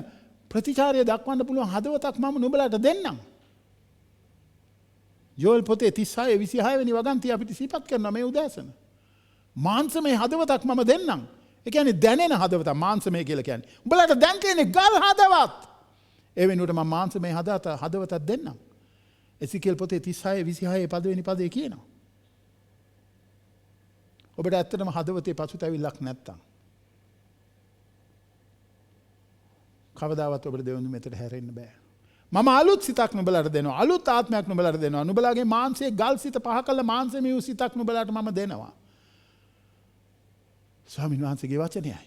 ප්‍රතිචාරය දක්වන්න පුළුවන් හදවතක් මම නුඹලාට දෙන්නම්. යෝල් පොතේ 36:26 වෙනි වගන්තිය අපිට සිහිපත් කරනවා මේ උදෑසන. මාංශමය හදවතක් මම දෙන්නම්. ඒ කියන්නේ දැනෙන හදවත මාංශමය කියලා කියන්නේ. උඹලාට දැන් තියෙන්නේ ගල් හදවත්. ඒ වෙනුවට මම මාංශමය හදවතක් දෙන්නම්. එසිකේල් පොතේ 36:26 පළවෙනි පදේ කියනවා. ඔබට ඇත්තටම හදවතේ පසුතැවිල්ලක් නැත්තම් කවදාවත් ඔබට දෙවියන් මෙතට හැරෙන්න බෑ. මම අලුත් සිතක් නුඹලාට දෙනවා. අලුත් ආත්මයක් නුඹලාට දෙනවා. නුඹලාගේ මාංශයේ ගල් සිත පහ කළ මාංශමය වූ සිතක් නුඹලාට මම දෙනවා. ස්වාමීන් වහන්සේගේ වචනයයි.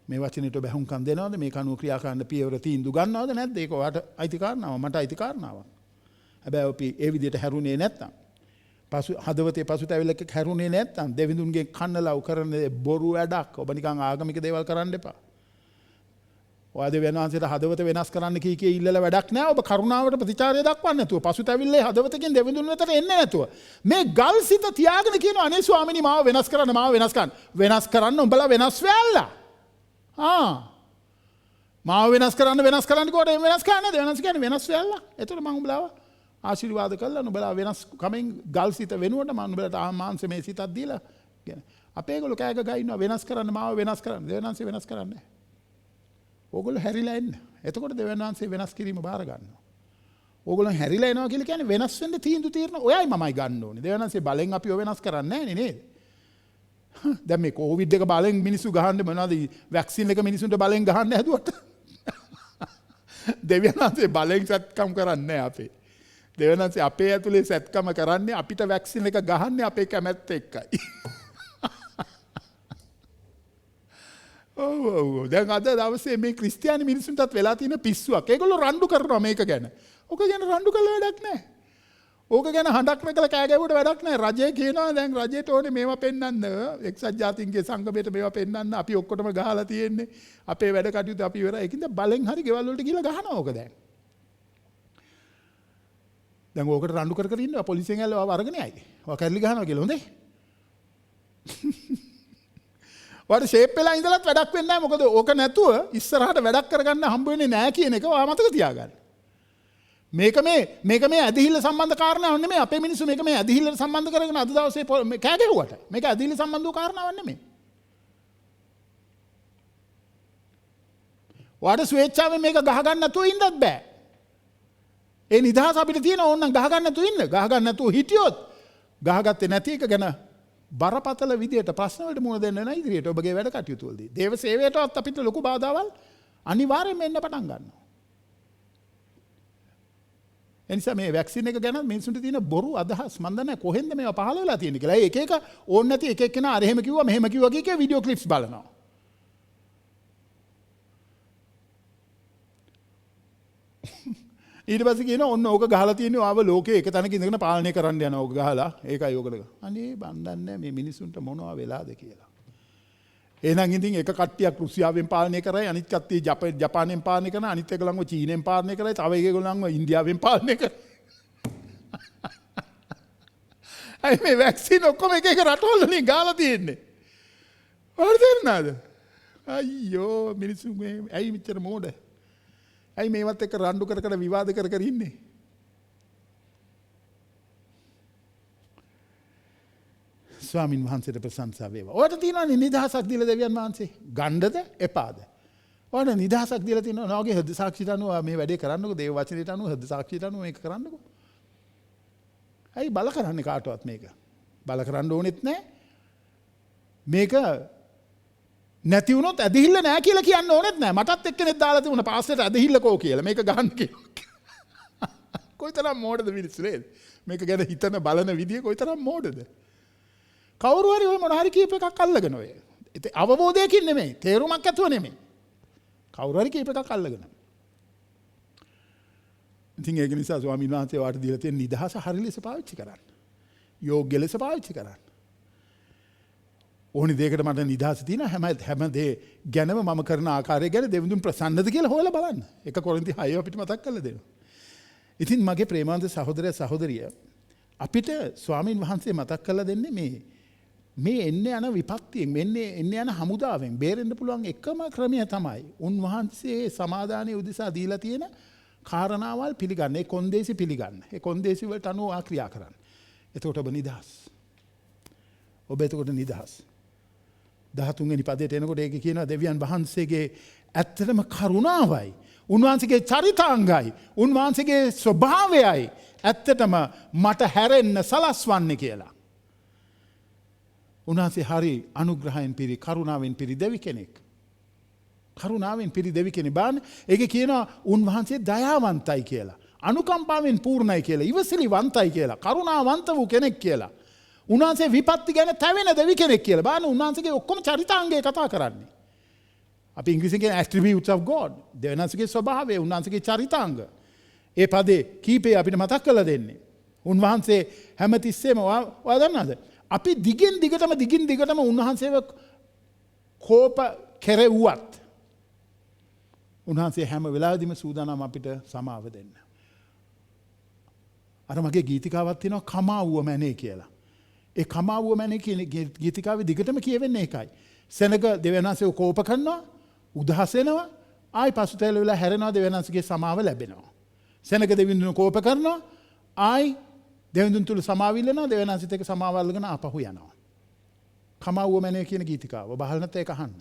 මේ වචනෙට ඔබ හුම්කම් දෙනවද? මේ කනුව ක්‍රියා කරන්න පියවර තීන්දුව ගන්නවද නැද්ද? ඒක ඔයාට අයිති කාරණාවක්. මට අයිති කාරණාවක්. හැබැයි අපි ඒ විදිහට හැරුණේ නැත්තම් හදවතේ පසුතැවිල්ලක හැරුණේ නැත්තම් දෙවිඳුන්ගේ කන්නලව් කරන බොරු වැඩක්. ඔබ නිකන් ආගමික දේවල් කරන්න එපා. ඔයා දෙවියන් වහන්සේට හදවත වෙනස් කරන්න කී ඉල්ලලා වැඩක් නැහැ. ඔබ කරුණාවට ප්‍රතිචාරය දක්වන්න නැතුව පසුතැවිල්ලේ හදවතකින් දෙවිඳුන් වෙතට එන්නේ නැතුව මේ ගල් සිත තියාගෙන කියනවා අනේ ස්වාමිනී මාව වෙනස් කරන්න වෙනස් කරන්න උඹලා වෙනස් වෙල්ලා. මාව වෙනස් කරන්න කොට වෙනස් කරන්නේ වෙනස් කියන්නේ වෙනස් වෙල්ලා. එතකොට මම උඹලාව ආශිර්වාද කළා නුඹලා වෙනස් කමෙන් ගල් සිත වෙනුවට මම නුඹලාට මාංශමය සිතක් දීලා කියන. අපේ ඒගොල්ලෝ කෑග ගා ඉන්නවා වෙනස් කරන්න මාව වෙනස් කරන්න. දෙවියන් වහන්සේ වෙනස් කරන්නේ නැහැ. ඕගොල්ලෝ හැරිලා එන්න. එතකොට දෙවියන් වහන්සේ වෙනස් කිරීම බාර ගන්නවා. ඕගොල්ලෝ හැරිලා එනවා කියලා කියන්නේ වෙනස් වෙන්න තීන්දුව తీරන ඔයයි මමයි ගන්න ඕනේ. දෙවියන් වහන්සේ බලෙන් අපිව වෙනස් කරන්නේ නැහැ නේද? දැන් මේ කොවිඩ් එක බලෙන් මිනිස්සු ගහන්නේ මොනවද? වැක්සින් එක මිනිස්සුන්ට බලෙන් ගහන්න හැදුවට. දෙවියන් වහන්සේ බලෙන් සත්කම් කරන්නේ නැහැ අපේ. දෙවියන් වහන්සේ අපේ ඇතුලේ සත්කම කරන්නේ අපිට වැක්සින් එක ගහන්නේ අපේ කැමැත්ත එක්කයි. දැන් අද දවසේ මේ ක්‍රිස්තියානි මිනිස්සුන්ටත් වෙලා තියෙන පිස්සුවක්. ඒගොල්ලෝ රණ්ඩු කරනවා මේක ගැන. ඕක ගැන රණ්ඩු කළා වැඩක් නැහැ. ඕක ගැන හඬක් නැකලා කෑ ගැවුවට වැඩක් නැහැ. රජය කියනවා දැන් රජයට ඕනේ මේවා පෙන්වන්න. එක්සත් ජාතීන්ගේ සංගමයට මේවා පෙන්වන්න. අපි ඔක්කොටම ගහලා තියෙන්නේ. අපේ වැඩ කටයුතු අපි ඉවරයි. ඒකින්ද බලෙන් හරි ගෙවල් වලට ගිහලා ගහනවා ඕක දැන්. දැන් ඕකට රණ්ඩු කර ඉන්නවා පොලිසියෙන් ඇල්ලව අරගෙන යයි. ඔය කැරලි ගහනවා කියලා හොඳේ. ඔයාට ෂේප් වෙලා ඉඳලත් වැඩක් වෙන්නේ නැහැ. මොකද ඕක නැතුව ඉස්සරහට වැඩක් කරගන්න හම්බ වෙන්නේ නැහැ කියන එක ඔයා මතක තියාගන්න. මේක මේ ඇදිහිල්ල සම්බන්ධ කාරණාවක් නෙමෙයි. අපේ මිනිස්සු මේක මේ ඇදිහිල්ලට සම්බන්ධ කරගෙන අද දවසේ කෑ ගැහුවට. මේක ඇදිහිල්ල සම්බන්ධ වූ කාරණාවක් නෙමෙයි. ඔයාට ස්වේච්ඡාවෙන් මේක ගහ ගන්න නැතුව ඉන්නත් බෑ. ඒ නිදහස අපිට තියෙන ඕනනම් ගහ ගන්න නැතුව ඉන්න. ගහ ගන්න නැතුව හිටියොත් ගහගත්තේ නැති එක ගැන බරපතල විදියට ප්‍රශ්න වලට මුහුණ දෙන්න වෙන ඉදිරියට ඔබගේ වැඩ කටයුතු වලදී. දේව සේවයටවත් අපිට ලොකු බාධාවල් අනිවාර්යයෙන්ම එන්න පටන් ගන්නවා. එනිසා මේ වැක්සින් එක ගැන මිනිසුන්ට තියෙන බොරු අදහස් මන් දන්නේ කොහෙන්ද මේවා පහළ වෙලා තියෙන්නේ කියලා. ඒක ඕන නැති එක එක්කෙනා අර එහෙම කිව්වා මෙහෙම කිව්වා කිය වීඩියෝ ක්ලිප්ස් බලනවා. ඊට පස්සේ කියනවා ඔන්න ඕක ගහලා තියෙන්නේ ආව ලෝකේ එක තැනක ඉඳගෙන පාලනය කරන්න යනවා ඕක ගහලා. ඒකයි ඕකට. අනේ බන් දන්නේ මේ මිනිසුන්ට මොනවා වෙලාද කියලා. එහෙනම් ඉතින් එක කට්ටියක් රුසියාවෙන් පාලනය කරයි අනිත් කට්ටිය ජපානයෙන් පාලනය කරන අනිත් එකලංගව චීනෙන් පාලනය කරයි තව එකගොල්ලන්ව ඉන්දියාවෙන් පාලනය කරයි. අයි මේ වැක්සින් ඔක්කොම එක එක රටවල් වලින් ගාලා තියෙන්නේ. ඔයාලට තේරෙනවද? අයියෝ මිනිස්සු මේ ඇයි මෙච්චර මෝඩ? ඇයි මේවත් එක්ක රණ්ඩු කර කර විවාද කර කර ඉන්නේ? ස්වාමින් වහන්සේට ප්‍රශංසා වේවා. ඔයාලට තියෙනවනේ නිදහසක් දීලා දෙවියන් වහන්සේ. ගණ්ඩද එපාද? ඔයාලට නිදහසක් දීලා තියෙනවා. ඔයාගේ හෘද සාක්ෂියට අනුව මේ වැඩේ කරන්නකෝ. දේව වචනයට අනුව හෘද සාක්ෂියට අනුව මේක කරන්නකෝ. ඇයි බල කරන්නේ කාටවත් මේක? බල කරන්න ඕනෙත් නැහැ. මේක නැති වුණොත් ඇදහිල්ල නැහැ කියලා කියන්න ඕනෙත් නැහැ. මටත් එක්කෙනෙක් දාලා තිබුණා පාස්ටර් ඇදහිල්ලකෝ කියලා. මේක ගහන්න කියලා. කොයිතරම් මෝඩද මිනිස්සු නේද? මේක ගැන හිතන බලන විදිය කොයිතරම් මෝඩද? කවුරු හරි ඔය මොන හරි කීප එකක් අල්ලගෙන ඔය. අවබෝධයකින් නෙමෙයි, තේරුමක් ඇතුව නෙමෙයි. කවුරු හරි කීප එකක් අල්ලගෙන. ඉතින් ඒක නිසා ස්වාමීන් වහන්සේ වාට දීලා තියෙන නිදහස හරි ලෙස පාවිච්චි කරන්න. යෝග්‍ය ලෙස පාවිච්චි කරන්න. ඕනි දෙයකට මට නිදහස තියෙන හැම දේ ගැනම මම කරන ආකාරය ගැන දෙවිඳුන් ප්‍රසන්නද කියලා හොයලා බලන්න. 1 කොරින්ති 6 අපිට මතක් කරලා දෙනවා. ඉතින් මගේ ප්‍රේමාන්ත සහෝදරය සහෝදරිය අපිට ස්වාමීන් වහන්සේ මතක් කරලා දෙන්නේ මේ එන්නේ යන විපත්තියෙන් එන්නේ යන හමුදාවෙන් බේරෙන්න පුළුවන් එකම ක්‍රමය තමයි උන්වහන්සේ සමාදානයේ උදෙසා දීලා තියෙන කාරණාවල් පිළිගන්න. ඒ කොන්දේසි පිළිගන්න. ඒ කොන්දේසි වලට අනුව ක්‍රියා කරන්න. එතකොට ඔබ නිදහස්. ඔබ එතකොට නිදහස්. 13 වෙනි පදයට එනකොට ඒක කියනවා දෙවියන් වහන්සේගේ ඇත්තටම කරුණාවයි. උන්වහන්සේගේ චරිතාංගයි. උන්වහන්සේගේ ස්වභාවයයි ඇත්තටම මට හැරෙන්න සලස්වන්නේ කියලා. උන්වහන්සේ හරි අනුග්‍රහයෙන් පිරි කරුණාවෙන් පිරි දෙවි කෙනෙක්. කරුණාවෙන් පිරි දෙවි කෙනෙක්. බාන්න ඒක කියනවා උන්වහන්සේ දයාවන්තයි කියලා. අනුකම්පාවෙන් පූර්ණයි කියලා. ඉවසිලිවන්තයි කියලා. කරුණාවන්ත වූ කෙනෙක් කියලා. උන්වහන්සේ විපත්ති ගැන තැවෙන දෙවි කෙනෙක් කියලා. බාන්න උන්වහන්සේගේ ඔක්කොම චරිතාංගය කතා කරන්නේ. අපි ඉංග්‍රීසියෙන් කියන attributes of God. දෙවියන්ගේ ස්වභාවය, උන්වහන්සේගේ චරිතාංග. ඒ පදේ කීපේ අපිට මතක් කරලා දෙන්නේ. උන්වහන්සේ හැමතිස්සෙම ඔයා දන්නවද? අපි දිගින් දිගටම උන්වහන්සේව කෝප කෙරෙව්වත් උන්වහන්සේ හැම වෙලාවෙදිම සූදානම් අපිට සමාව දෙන්න. අර මගේ ගීතිකාවක් තියෙනවා කමාවුව මැනේ කියලා. ඒ කමාවුව මැනේ කියන ගීතිකාවේ දිගටම කියවෙන්නේ ඒකයි. සෙනග දෙවියන්වහන්සේව කෝප කරනවා, උදහස් වෙනවා, ආයි පසුතැවිලි වෙලා හැරෙනවා, දෙවියන්වහන්සේගේ සමාව ලැබෙනවා. සෙනග දෙවිඳුන් කෝප කරනවා, ආයි දෙවිඳුන් තුල සමාව ඉල්ලනවා, දෙවියන්වහන්සේත් එක්ක සමාව අල්ලගෙන ආපහු යනවා. කමාවුව මැනේ කියන ගීතිකාව. ඔබ අහලා නැත්නම් ඒක අහන්න.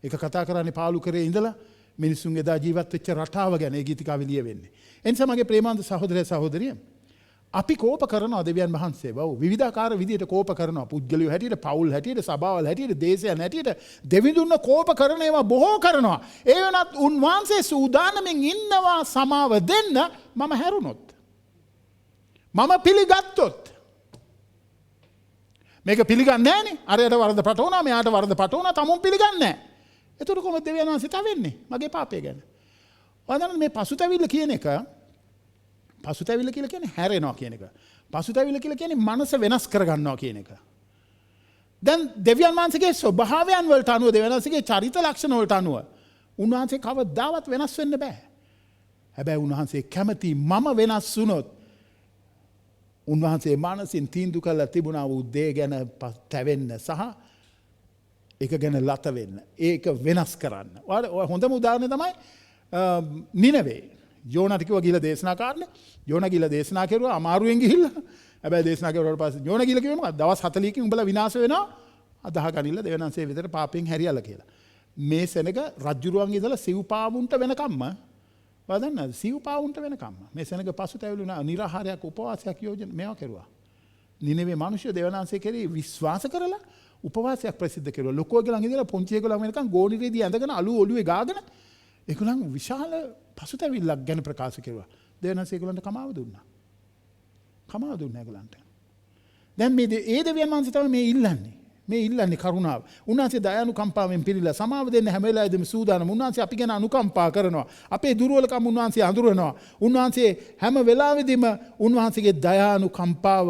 ඒක කතා කරන්නේ පාලු කරේ ඉඳලා මිනිසුන් එදා ජීවත් වෙච්ච රටාව ගැන ඒ ගීතිකාවේ ලියවෙන්නේ. එනිසා මගේ ප්‍රේමාන්ත සහෝදරය සහෝදරිය අපි කෝප කරනවා දෙවියන් වහන්සේව. ඔව් විවිධාකාර විදියට කෝප කරනවා. පුද්ගලයෝ හැටියට, පවුල් හැටියට, සභාවල් හැටියට, දේශයන් හැටියට දෙවිඳුන්ව කෝප කරන ඒවා බොහෝ කරනවා. ඒ වෙනත් උන්වහන්සේ සූදානමින් ඉන්නවා සමාව දෙන්න මම හැරුණොත්. මම පිළිගත්තොත්. මේක පිළිගන්නේ නැහනේ. අරයට වරද පටවනවා, මෙයාට වරද පටවනවා, තමුන් පිළිගන්නේ නැහැ. එතකොට කොහොමද දෙවියන් වහන්සේ තවෙන්නේ මගේ පාපය ගැන? ඔයාලට මේ පසුතැවිල්ල කියන එක පසුතැවිල්ල කියලා කියන්නේ හැරෙනවා කියන එක. පසුතැවිල්ල කියලා කියන්නේ මනස වෙනස් කරගන්නවා කියන එක. දැන් දෙවියන් වහන්සේගේ ස්වභාවයන් වලට අනුව දෙවියන් වහන්සේගේ චරිත ලක්ෂණ වලට අනුව උන්වහන්සේ කවදාවත් වෙනස් වෙන්න බෑ. හැබැයි උන්වහන්සේ කැමති මම වෙනස් වුණොත් උන්වහන්සේ මානසින් තීන්දුව කළා තිබුණා වූ දේ ගැන තැවෙන්න සහ ඒක ගැන ලත වෙන්න. ඒක වෙනස් කරන්න. ඔය හොඳම උදාහරණය තමයි නිනවේ. යෝනාට කිව්වා ගිහලා දේශනා කරන්න. යෝනා ගිහලා දේශනා කරුවා අමාරුවෙන් ගිහිල්ලා. හැබැයි දේශනා කරුවාට පස්සේ යෝනා ගිහලා කිව්වේ මොකක්ද? දවස් 40කින් උඹලා විනාශ වෙනවා. අදහ ගනින්න දෙවනන්සේ විතර පාපෙන් හැරියලා කියලා. මේ සෙනග රජ්ජුරුවන් ඉඳලා සිව්පාවුන්ට වෙනකම්ම වදන්නද? සිව්පාවුන්ට වෙනකම්ම මේ සෙනග පසුතැවිලි වුණා. නිරාහාරයක් උපවාසයක් යෝජන මේවා කරුවා. නිනවේ මිනිස්සු දෙවනන්සේ කෙරේ විශ්වාස කරලා උපවාසයක් ප්‍රසිද්ධ කෙරුවා. ලොකෝගේ ළඟ ඉඳලා පොන්චි ඒගොල්ලන් වෙනකන් ගෝණිරේදී ඇඳගෙන අලු ඔළුවේ ගාගෙන ඒගොල්ලන් විශාල පසුතැවිල්ලක් ගැන ප්‍රකාශ කෙරුවා. දෙවනන්සේ ඒගොල්ලන්ට කමාව දුන්නා. කමාව දුන්නා ඒගොල්ලන්ට. දැන් මේ ඒ දෙවියන් වහන්සේ තමයි මේ ඉල්ලන්නේ. මේ ඉල්ලන්නේ කරුණාව. උන්වහන්සේ දයානුකම්පාවෙන් පිළිලා සමාව දෙන්න හැම වෙලාවෙදිම සූදානම්. උන්වහන්සේ අපි ගැන අනුකම්පා කරනවා. අපේ දුර්වලකම් උන්වහන්සේ අඳුරනවා. උන්වහන්සේ හැම වෙලාවෙදිම උන්වහන්සේගේ දයානුකම්පාව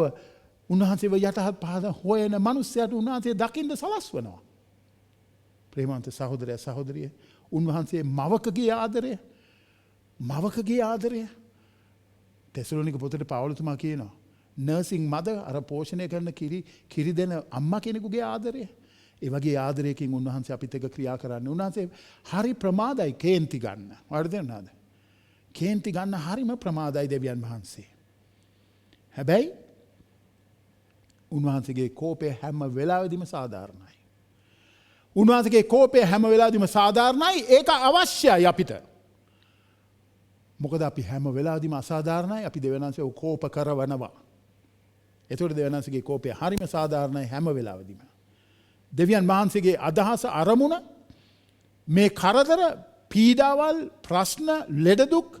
උන්වහන්සේව යටහත් පහද හොයන මිනිස්සයාට උන්වහන්සේ දකින්න සලස්වනවා. ප්‍රේමවන්ත සහෝදරයා සහෝදරිය, උන්වහන්සේ මවකගේ ආදරය තෙසලෝනික පොතේ පවුලතුමා කියනවා නර්සිං මද අර පෝෂණය කරන කිරි දෙන අම්මා කෙනෙකුගේ ආදරය. ඒ වගේ ආදරයකින් උන්වහන්සේ අපිත් එක්ක ක්‍රියා කරන්නේ. උන්වහන්සේ හරි ප්‍රමාදයි කේන්ති ගන්න. ඔයාලට තේරුණාද? කේන්ති ගන්න හරිම ප්‍රමාදයි දෙවියන් වහන්සේ. හැබැයි උන්වහන්සේගේ කෝපය හැම වෙලාවෙදිම සාධාරණයි. උන්වහන්සේගේ කෝපය හැම වෙලාවෙදිම සාධාරණයි. ඒක අවශ්‍යයි අපිට. මොකද අපි හැම වෙලාවෙදිම අසාධාරණයි. අපි දෙවියන්වහන්සේව කෝප කරවනවා. ඒතකොට දෙවියන්වහන්සේගේ කෝපය හරිම සාධාරණයි හැම වෙලාවෙදිම. දෙවියන් වහන්සේගේ අදහස අරමුණ මේ කරදර පීඩාවල් ප්‍රශ්න ලෙඩදුක්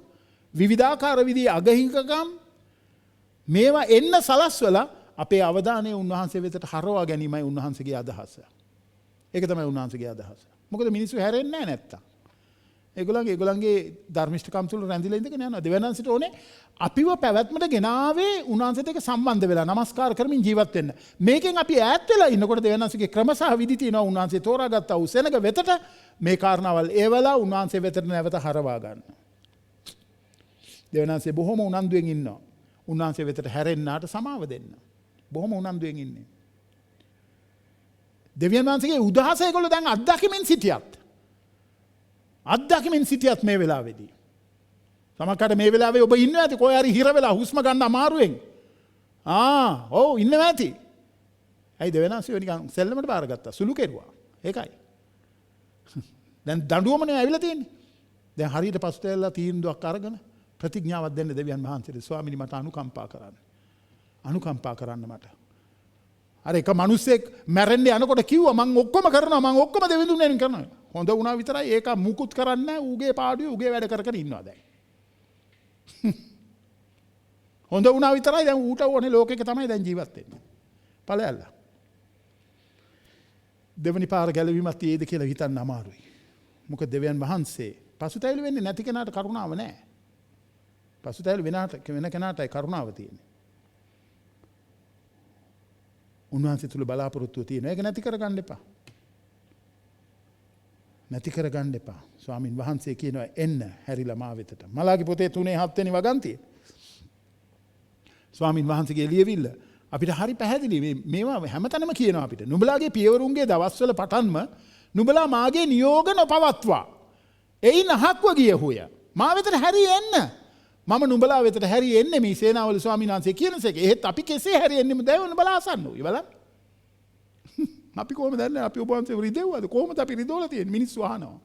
විවිධාකාර විදිහේ අගහිංකකම් මේවා එන්න සලස්වලා අපේ අවධානය උන්වහන්සේ වෙතට හරවා ගැනීමයි උන්වහන්සේගේ අදහස. ඒක තමයි උන්වහන්සේගේ අදහස. මොකද මිනිස්සු හැරෙන්නේ නැහැ නැත්තම්. ඒගොල්ලන්ගේ ධර්මිෂ්ඨකම් තුල රැඳිලා ඉඳගෙන යනවා. දෙවියන්වහන්සේට ඕනේ අපිව පැවැත්මට ගෙනාවේ උන්වහන්සේත් එක්ක සම්බන්ධ වෙලා নমස්කාර කරමින් ජීවත් වෙන්න. මේකෙන් අපි ඈත් වෙලා ඉන්නකොට දෙවියන්වහන්සේගේ ක්‍රම සහ විදි තියෙනවා. උන්වහන්සේ තෝරාගත්ත උසෙනග වෙතට මේ කාරණාවල් ඒවලා උන්වහන්සේ වෙතට නැවත හරවා ගන්න. දෙවියන්වහන්සේ බොහොම උනන්දුවෙන් ඉන්නවා. උන්වහන්සේ වෙතට හැරෙන්නාට සමාව දෙන්න. බොහොම උනන්දුවෙන් ඉන්නේ. දෙවියන් වහන්සේගේ උදහස ඒගොල්ලෝ දැන් අත්දැකීමෙන් සිටියත් මේ වෙලාවේදී. සමහරකට මේ වෙලාවේ ඔබ ඉන්නවා ඇති කොහේ හරි හිර වෙලා හුස්ම ගන්න අමාරුවෙන්. ඔව් ඉන්නවා ඇති. ඇයි දෙවියන් වහන්සේ නිකන් සෙල්ලමට බාරගත්තා. සුළු කෙරුවා. ඒකයි. දැන් දඬුවමනේ ඇවිල්ලා තියෙන්නේ. දැන් හරියට පසුතැවිලා තීන්දුවක් අරගෙන ප්‍රතිඥාවක් දෙන්න දෙවියන් වහන්සේට ස්වාමීනි මට අනුකම්පා කරන්න මට. අර එක මිනිස්සෙක් මැරෙන්න යනකොට කිව්වා මං ඔක්කොම කරනවා මං ඔක්කොම දෙවිඳුන්ගෙන් කරනවා. හොඳ වුණා විතරයි ඒක මුකුත් කරන්නේ නැහැ. ඌගේ පාඩුවේ ඌගේ වැඩ කර ඉන්නවා දැන්. හොඳ වුණා විතරයි දැන් ඌට ඕනේ ලෝකෙක තමයි දැන් ජීවත් වෙන්නේ. ඵලයල්ලා. දෙවනි පාර ගැලවීමක් තියේද කියලා හිතන්න අමාරුයි. මොකද දෙවියන් වහන්සේ පසුතැවිලි වෙන්නේ නැති කෙනාට කරුණාව නැහැ. පසුතැවිලි වෙන කෙනාටයි කරුණාව තියෙන්නේ. උන්වහන්සේ තුල බලාපොරොත්තුව තියෙනවා. ඒක නැති කරගන්න එපා. ස්වාමින් වහන්සේ කියනවා එන්න හැරිලා මා වෙතට. මලාගේ පොතේ 3:7 වෙනි වගන්තිය. ස්වාමින් වහන්සේගේ ලියවිල්ල අපිට හරි පැහැදිලි. මේවා හැමතැනම කියනවා අපිට. නුඹලාගේ පියවරුන්ගේ දවස්වල පටන්ම නුඹලා මාගේ නියෝග නොපවත්වා. එයින් අහක්ව ගිය හොය. මා වෙතට හැරී එන්න. මම නුඹලා වෙතට හැරී එන්නේ මේ සේනාවල ස්වාමීන් වහන්සේ කියනසේක. එහෙත් අපි කෙසේ හැරී එන්නේ දැව නුඹලා අසන්න ඕයි බලන්න. අපි කොහොමද දන්නේ අපි ඔබ වහන්සේ රිදෙව්වද? කොහොමද අපි රිදවලා තියෙන්නේ? මිනිස්සු අහනවා.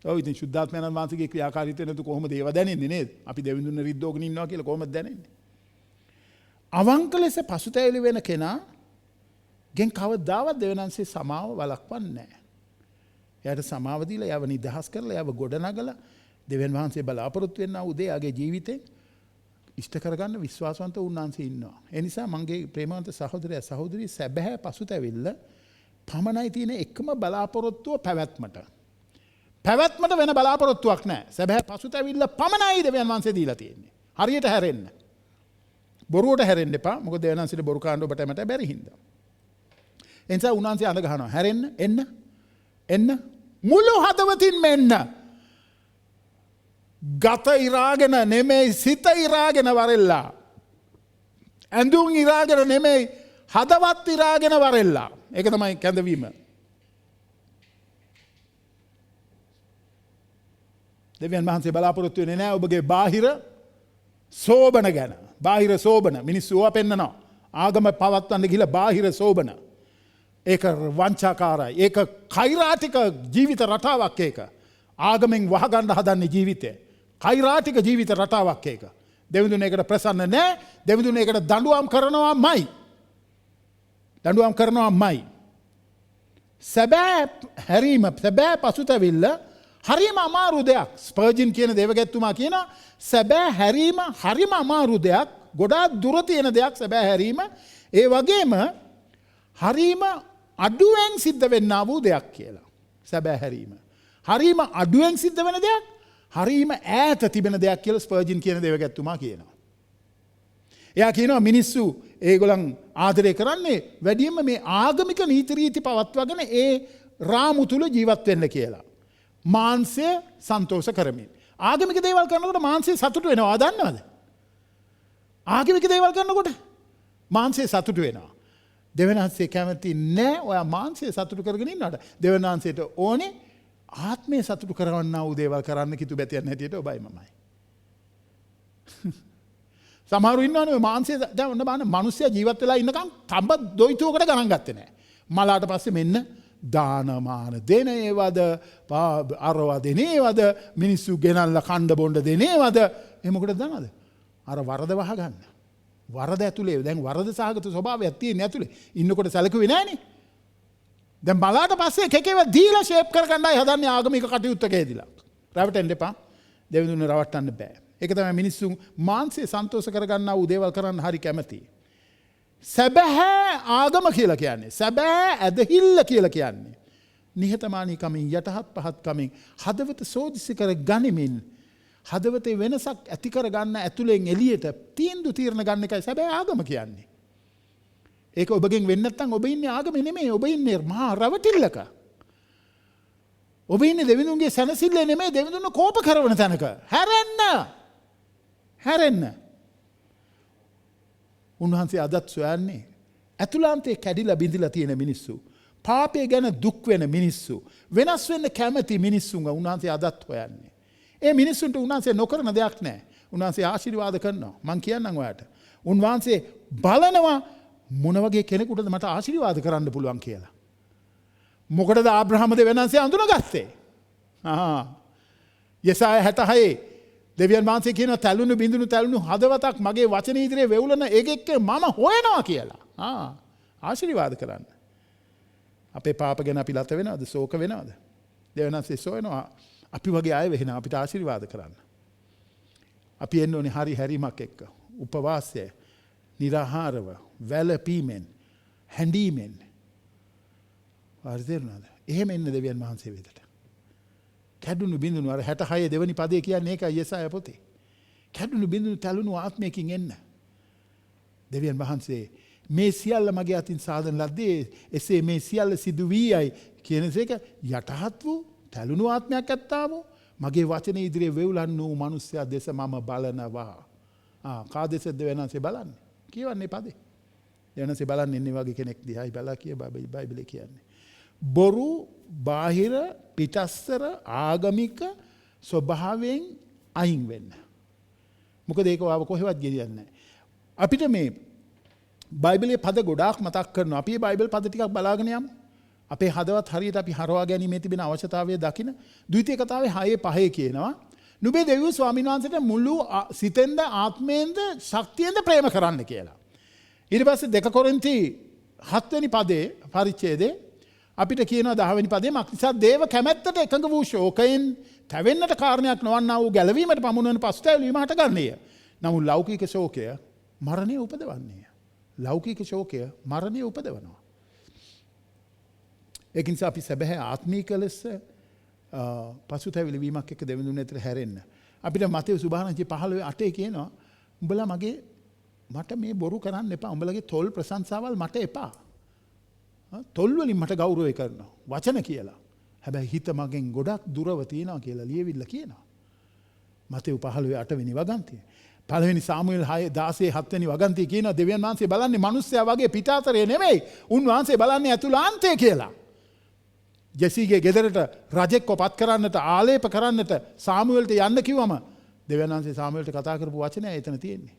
ඔව් ඉතින් සුද්ධාත්මයන් වහන්සේගේ ක්‍රියාකාරීත්වය නැතු කොහොමද ඒව දැනෙන්නේ නේද? අපි දෙවිඳුන් රිද්දෝගෙන ඉන්නවා කියලා කොහොමද දැනෙන්නේ? අවංක ලෙස පසුතැවිලි වෙන කෙනා ගෙන් කවදාවත් දෙවියන්සේ සමාව වළක්වන්නේ නැහැ. එයාට සමාව දීලා යව නිදහස් කරලා යව ගොඩනගලා දෙවියන් වහන්සේ බලාපොරොත්තු වෙනා උදේ ආගේ ජීවිතේ ඉෂ්ට කරගන්න විශ්වාසවන්ත උන්වහන්සේ ඉන්නවා. ඒ නිසා මගේ ප්‍රේමවන්ත සහෝදරයා සහෝදරිය සැබෑ පසුතැවිල්ල පමණයි තියෙන එකම බලාපොරොත්තුව පැවැත්මට. පැවැත්මට වෙන බලාපොරොත්තුවක් නැහැ. සැබෑ පසුතැවිල්ල පමණයි දෙවියන් වහන්සේ දීලා තියෙන්නේ. හරියට හැරෙන්න. බොරුවට හැරෙන්න එපා. මොකද දෙවියන් වහන්සේට බොරු කාණ්ඩ ඔබට මට බැරි හින්දා. ඒ නිසා උන්වහන්සේ අඳ ගහනවා. හැරෙන්න එන්න මුළු හදවතින්ම එන්න. ගත ඉරාගෙන නෙමෙයි සිත ඉරාගෙන වරෙල්ලා. ඇඳුම් ඉරාගෙන නෙමෙයි හදවත් ඉරාගෙන වරෙල්ලා. ඒක තමයි කැඳවීම. දෙවියන් වහන්සේ බලාපොරොත්තු වෙන්නේ නැහැ ඔබගේ බාහිර සෝබන ගැන. බාහිර සෝබන මිනිස්සු ඕවා පෙන්නනවා. ආගම පවත්වන්න ගිහලා බාහිර සෝබන. ඒක වංචාකාරයි. ඒක කෛරාටික ජීවිත රටාවක් ඒක. ආගමෙන් වහගන්න හදන්නේ ජීවිතේ. කෛරාටික ජීවිත රටාවක් ඒක. දෙවිඳුන් ඒකට ප්‍රසන්න නැහැ. දෙවිඳුන් ඒකට දඬුවම් කරනවාමයි. සැබෑ හැරීම සැබෑ පසුතැවිල්ල හරිම අමාරු දෙයක්. ස්පර්ජන් කියන දේවගැත්තුමා කියනවා සැබෑ හැරීම හරිම අමාරු දෙයක්. ගොඩාක් දුර තියෙන දෙයක් සැබෑ හැරීම. ඒ වගේම හරිම අඩුවෙන් සිද්ධ වෙන්නා වූ දෙයක් කියලා. සැබෑ හැරීම. හරිම අඩුවෙන් සිද්ධ වෙන දෙයක්. හරිම ඈත තිබෙන දෙයක් කියලා ස්පර්ජන් කියන දේවගැත්තුමා කියනවා. එයා කියනවා මිනිස්සු ඒගොල්ලන් ආදරය කරන්නේ වැඩියෙන්ම මේ ආගමික නීති රීති පවත්වාගෙන ඒ රාමු තුල ජීවත් වෙන්න කියලා. මාංශය සන්තෝෂ කරමින්. ආගමික දේවල් කරනකොට මාංශය සතුට වෙනවා දන්නවද? ආගමික දේවල් කරනකොට මාංශය සතුට වෙනවා. දෙවනාංශය කැමති නෑ ඔයා මාංශය සතුට කරගෙන ඉන්නවට. දෙවනාංශයට ඕනේ ආත්මය සතුට කරවන්නා වූ දේවල් කරන්න කිතු බැතියන් හැටියට ඔබයි මමයි. සමහරු ඉන්නවනේ ඔය මාංශය දැන් ඔන්න බලන්න මිනිස්සයා ජීවත් වෙලා ඉන්නකම් තඹ දොයිතුවකට ගණන් ගත්තේ නෑ. මලාට පස්සේ මෙන්න දානමාන දෙන ඒවද අරවා දෙනේවද මිනිස්සු ගෙනල්ලා කණ්ඩ බොණ්ඩ දෙනේවද එහෙම මොකටද දන්නවද? අර වරද වහගන්න. වරද ඇතුලේ දැන් වරද සහගත ස්වභාවයක් තියෙන ඇතුලේ ඉන්නකොට සැලකුවේ නෑනේ. දැන් බලාට පස්සේ එකේව දීලා ෂේප් කරගන්නයි හදන්නේ ආගමික කටයුත්තකේදීලා. රවටෙන්න එපා. දෙවිඳුන් රවට්ටන්න බෑ. ඒක තමයි මිනිස්සු මාංශය සන්තෝෂ කරගන්නා වූ දේවල් කරන්න හරි කැමතියි. සැබෑ ආගම කියලා කියන්නේ සැබෑ ඇදහිල්ල කියලා කියන්නේ නිහතමානීකමින් යටහත් පහත් කමින් හදවත සෝදිසි කර ගනිමින් හදවතේ වෙනසක් ඇති කර ගන්න ඇතුලෙන් එළියට තීන්දුව తీරන ගන්න එකයි සැබෑ ආගම කියන්නේ. ඒක ඔබගෙන් වෙන්නේ නැත්නම් ඔබ ඉන්නේ ආගමේ නෙමෙයි ඔබ ඉන්නේ මහා රවටිල්ලක. ඔබ ඉන්නේ දෙවිඳුන්ගේ සැනසෙල්ලේ නෙමෙයි දෙවිඳුන් කෝප කරන තැනක. හැරෙන්න. උන්වහන්සේ අදත් සොයන්නේ ඇතුළාන්තයේ කැඩිලා බිඳිලා තියෙන මිනිස්සු. පාපය ගැන දුක් වෙන මිනිස්සු. වෙනස් වෙන්න කැමති මිනිස්සුන්ව උන්වහන්සේ අදත් හොයන්නේ. ඒ මිනිස්සුන්ට උන්වහන්සේ නොකරන දෙයක් නැහැ. උන්වහන්සේ ආශිර්වාද කරනවා. මං කියන්නම් ඔයාලට. උන්වහන්සේ බලනවා මොන වගේ කෙනෙකුටද මට ආශිර්වාද කරන්න පුළුවන් කියලා. මොකටද ආබ්‍රහම දෙවියන්සේ අඳුනගත්තේ? යෙසාය 66 දෙවියන් වහන්සේ කියන තැලුණු බිඳුණු තැලුණු හදවතක් මගේ වචන ඉදිරියේ වෙවුලන ඒකෙක් මම හොයනවා කියලා. ආශිර්වාද කරන්න. අපේ පාප ගැන අපි ලත වෙනවද? ශෝක වෙනවද? දෙවියන් වහන්සේ සොයනවා අපි වගේ අය වෙන අපිට ආශිර්වාද කරන්න. අපි එන්න ඕනේ හරි හැරීමක් එක්ක. උපවාසය, නිරාහාරව, වැළපීමෙන්, හැඬීමෙන්. වාර්තේරුණාද? එහෙම එන්න දෙවියන් වහන්සේ වෙතට. කැඩුණු බිඳුණු අර 66 දෙවනි පදේ කියන්නේ ඒකයි යෙසාය පොතේ. කැඩුණු බිඳුණු තලුණු ආත්මයකින් එන්න. දෙවියන් වහන්සේ මේ සියල්ල මගේ අතින් සාදන ලද්දේ එසේ මේ සියල්ල සිදු වීයයි කියන එක යටහත් වූ තලුණු ආත්මයක් ඇත්තා වූ මගේ වචනේ ඉදිරියේ වෙවුලන් වූ මිනිසයා දෙස මම බලනවා. කා දෙසද දෙවියන් වහන්සේ බලන්නේ? කියවන්නේ පදේ. දෙවියන් වහන්සේ බලන්නේ ඉන්නේ වගේ කෙනෙක් දිහායි බලා කිය බයිබලේ කියන්නේ. බොරු බාහිර පිටස්තර ආගමික ස්වභාවයෙන් අයින් වෙන්න. මොකද ඒක ආව කොහෙවත් ගෙනියන්නේ නැහැ. අපිට මේ බයිබලයේ පද ගොඩාක් මතක් කරනවා. අපි මේ බයිබල් පද ටිකක් බලාගෙන යමු. අපේ හදවත් හරියට අපි හරවා ගැනීමේ තිබෙන අවශ්‍යතාවය දකින ද්විතීය කතාවේ 6:5 කියනවා. නුඹේ දෙවියෝ ස්වාමීන් වහන්සේට මුළු සිතෙන්ද ආත්මයෙන්ද ශක්තියෙන්ද ප්‍රේම කරන්න කියලා. ඊට පස්සේ 2 කොරින්ති 7 වෙනි පදේ පරිච්ඡේදේ අපිට කියනවා 10 වෙනි පදේ මක්නිසා දේව කැමැත්තට එකඟ වූ ශෝකයෙන් තැවෙන්නට කාරණයක් නොවන්නා වූ ගැලවීමට පමුණවන පසුතැවීම හට ගන්නේය. නමුත් ලෞකික ශෝකය මරණය උපදවන්නේය. ලෞකික ශෝකය මරණය උපදවනවා. ඒක නිසා අපි සැබෑ ආත්මීක ලෙස පසුතැවිලි වීමක් එක්ක දෙවිඳුන් ඇතර හැරෙන්න. අපිට මතේ සුභාරංචි 15:8 කියනවා උඹලා මට මේ බොරු කරන්න එපා. උඹලගේ තොල් ප්‍රශංසාවල් මට එපා. තොල් වලින් මට ගෞරවය කරනවා. වචන කියලා. හැබැයි හිත මගෙන් ගොඩක් දුරව තියෙනවා කියලා ලියවිල්ල කියනවා. මතේ 15:8 වෙනි වගන්තිය. පළවෙනි සාමුවෙල් 6:16 වෙනි වගන්තිය කියනවා දෙවියන් වහන්සේ බලන්නේ මිනිස්සයා වගේ පිටාතරේ නෙමෙයි. උන්වහන්සේ බලන්නේ ඇතුළාන්තය කියලා. ජෙසීගේ ගෙදරට රජෙක්ව පත් කරන්නට ආලේප කරන්නට සාමුවෙල්ට යන්න කිව්වම දෙවියන් වහන්සේ සාමුවෙල්ට කතා කරපු වචනය එතන තියෙන්නේ.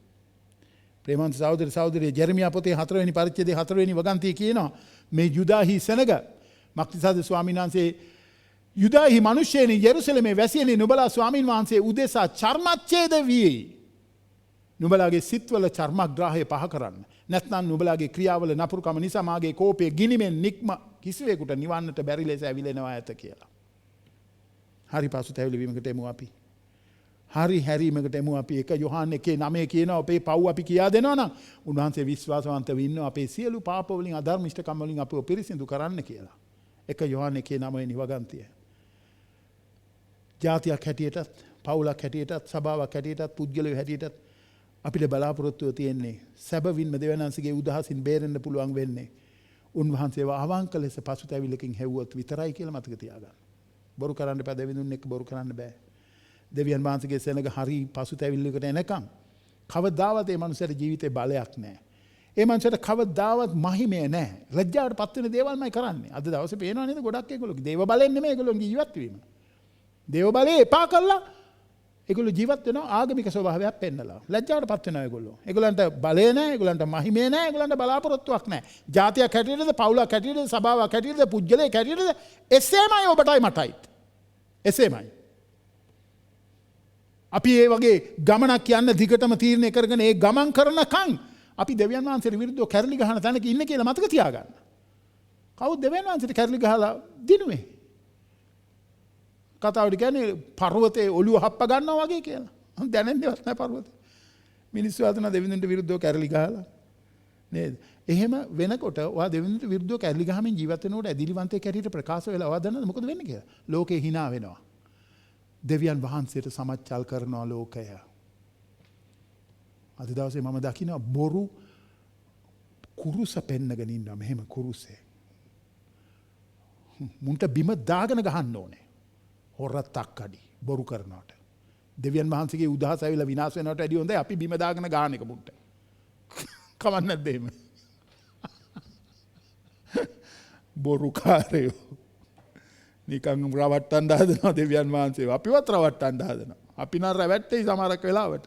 ප්‍රේමන්ත සහෝදරී ජෙරමියා පොතේ 4 වෙනි පරිච්ඡේදයේ 4 වෙනි වගන්තිය කියනවා මේ යුදාහි සෙනග මක්නිසාද ස්වාමීන් වහන්සේ යුදාහි මිනිස්සෙනි යෙරුසලමේ වැසියනි නුඹලා ස්වාමීන් වහන්සේ උදෙසා චර්මච්ඡේද වී නුඹලාගේ සිත්වල චර්මග්‍රාහය පහ කරන්න. නැත්නම් නුඹලාගේ ක්‍රියාවල නපුරුකම නිසා මාගේ කෝපය ගිනිමෙන් නික්ම කිසිවෙකුට නිවන්නට බැරි ලෙස ඇවිලෙනවා ඇත කියලා. හරි පසුතැවිලි වීමකට එමු අපි. හරි හැරීමකට එමු අපි. 1 යොහාන් 1:9 කියනවා අපේ පව් අපි කියා දෙනවා නම් උන්වහන්සේ විශ්වාසවන්තව ඉන්නවා අපේ සියලු පාප වලින් අධර්මිෂ්ඨකම් වලින් අපව පිරිසිදු කරන්න කියලා. 1 යොහාන් 1:9 වෙනි වගන්තිය. ජාතියක් හැටියටත් පවුලක් හැටියටත් සභාවක් හැටියටත් පුද්ගලයෙක් හැටියටත් අපිට බලාපොරොත්තුව තියෙන්නේ සැබවින්ම දෙවියන් වහන්සේගේ උදහසින් බේරෙන්න පුළුවන් වෙන්නේ උන්වහන්සේව අවංක ලෙස පසුතැවිල්ලකින් හැවුවොත් විතරයි කියලා මතක තියාගන්න. බොරු කරන්න එපා, දෙවිඳුන් එක්ක බොරු කරන්න බෑ. දෙවියන් වහන්සේගේ සෙනඟ හරි පසුතැවිල්ලකට එනකම් කවදාවත් ඒ මනුස්සයාට ජීවිතේ බලයක් නැහැ. ඒ මනුස්සයාට කවදාවත් මහිමය නැහැ. ලැජ්ජාවට පත් වෙන දේවල්මයි කරන්නේ. අද දවසේ පේනවා නේද ගොඩක් ඒගොල්ලෝ දේව බලෙන් නෙමෙයි ඒගොල්ලෝගේ ජීවත් වීම. දේව බලේ එපා කළා ඒගොල්ලෝ ජීවත් වෙනවා ආගමික ස්වභාවයක් පෙන්නලා. ලැජ්ජාවට පත් වෙනවා ඒගොල්ලෝ. ඒගොල්ලන්ට බලය නැහැ, ඒගොල්ලන්ට මහිමය නැහැ, ඒගොල්ලන්ට බලාපොරොත්තුවක් නැහැ. ජාතියක් හැටියටද, පවුලක් හැටියටද, සභාවක් හැටියටද, පුජ්‍යලයක් හැටියටද එසේමයි ඔබටයි මටයි. එසේමයි. අපි ඒ වගේ ගමනක් යන්න දිගටම තීරණය කරගෙන ඒ ගමන් කරනකන් අපි දෙවියන් වහන්සේට විරුද්ධව කැරලි ගහන තැනක ඉන්නේ කියලා මතක තියාගන්න. කවුද දෙවියන් වහන්සේට කැරලි ගහලා දිනුවේ? කතාවට කියන්නේ පර්වතයේ ඔළුව හප්ප ගන්නවා වගේ කියලා. දැනෙන්නේවත් නැහැ පර්වතේ. මිනිස්සු අතන දෙවිඳුන්ට විරුද්ධව කැරලි ගහලා නේද? එහෙම වෙනකොට ඔයා දෙවිඳුන්ට විරුද්ධව කැරලි ගහමින් ජීවත් වෙනකොට ඇදිලිවන්තයෙක් හැටියට ප්‍රකාශ වෙලා ඔයා දන්නවද මොකද වෙන්නේ කියලා? ලෝකේ hina වෙනවා. දෙවියන් වහන්සේට සමච්චල් කරනවා ලෝකය. අද දවසේ මම දකිනවා බොරු කුරුස පෙන්නගෙන ඉන්නවා මෙහෙම කුරුසේ. මුන්ට බිම දාගෙන ගහන්න ඕනේ. හොරත්තක් අඩි බොරු කරනවට. දෙවියන් වහන්සේගේ උදහස ඇවිල්ලා විනාශ වෙනවට වැඩිය හොඳයි අපි බිම දාගෙන ගහන එක මුන්ට. කවන්න නැද්ද එහෙම? බොරුකාරයෝ. නිකන් රවට්ටන්න හදනවා දෙවියන් වහන්සේව. අපිවත් රවට්ටන්න හදනවා. අපි නම් රැවට්ටේ සමහරක් වෙලාවට.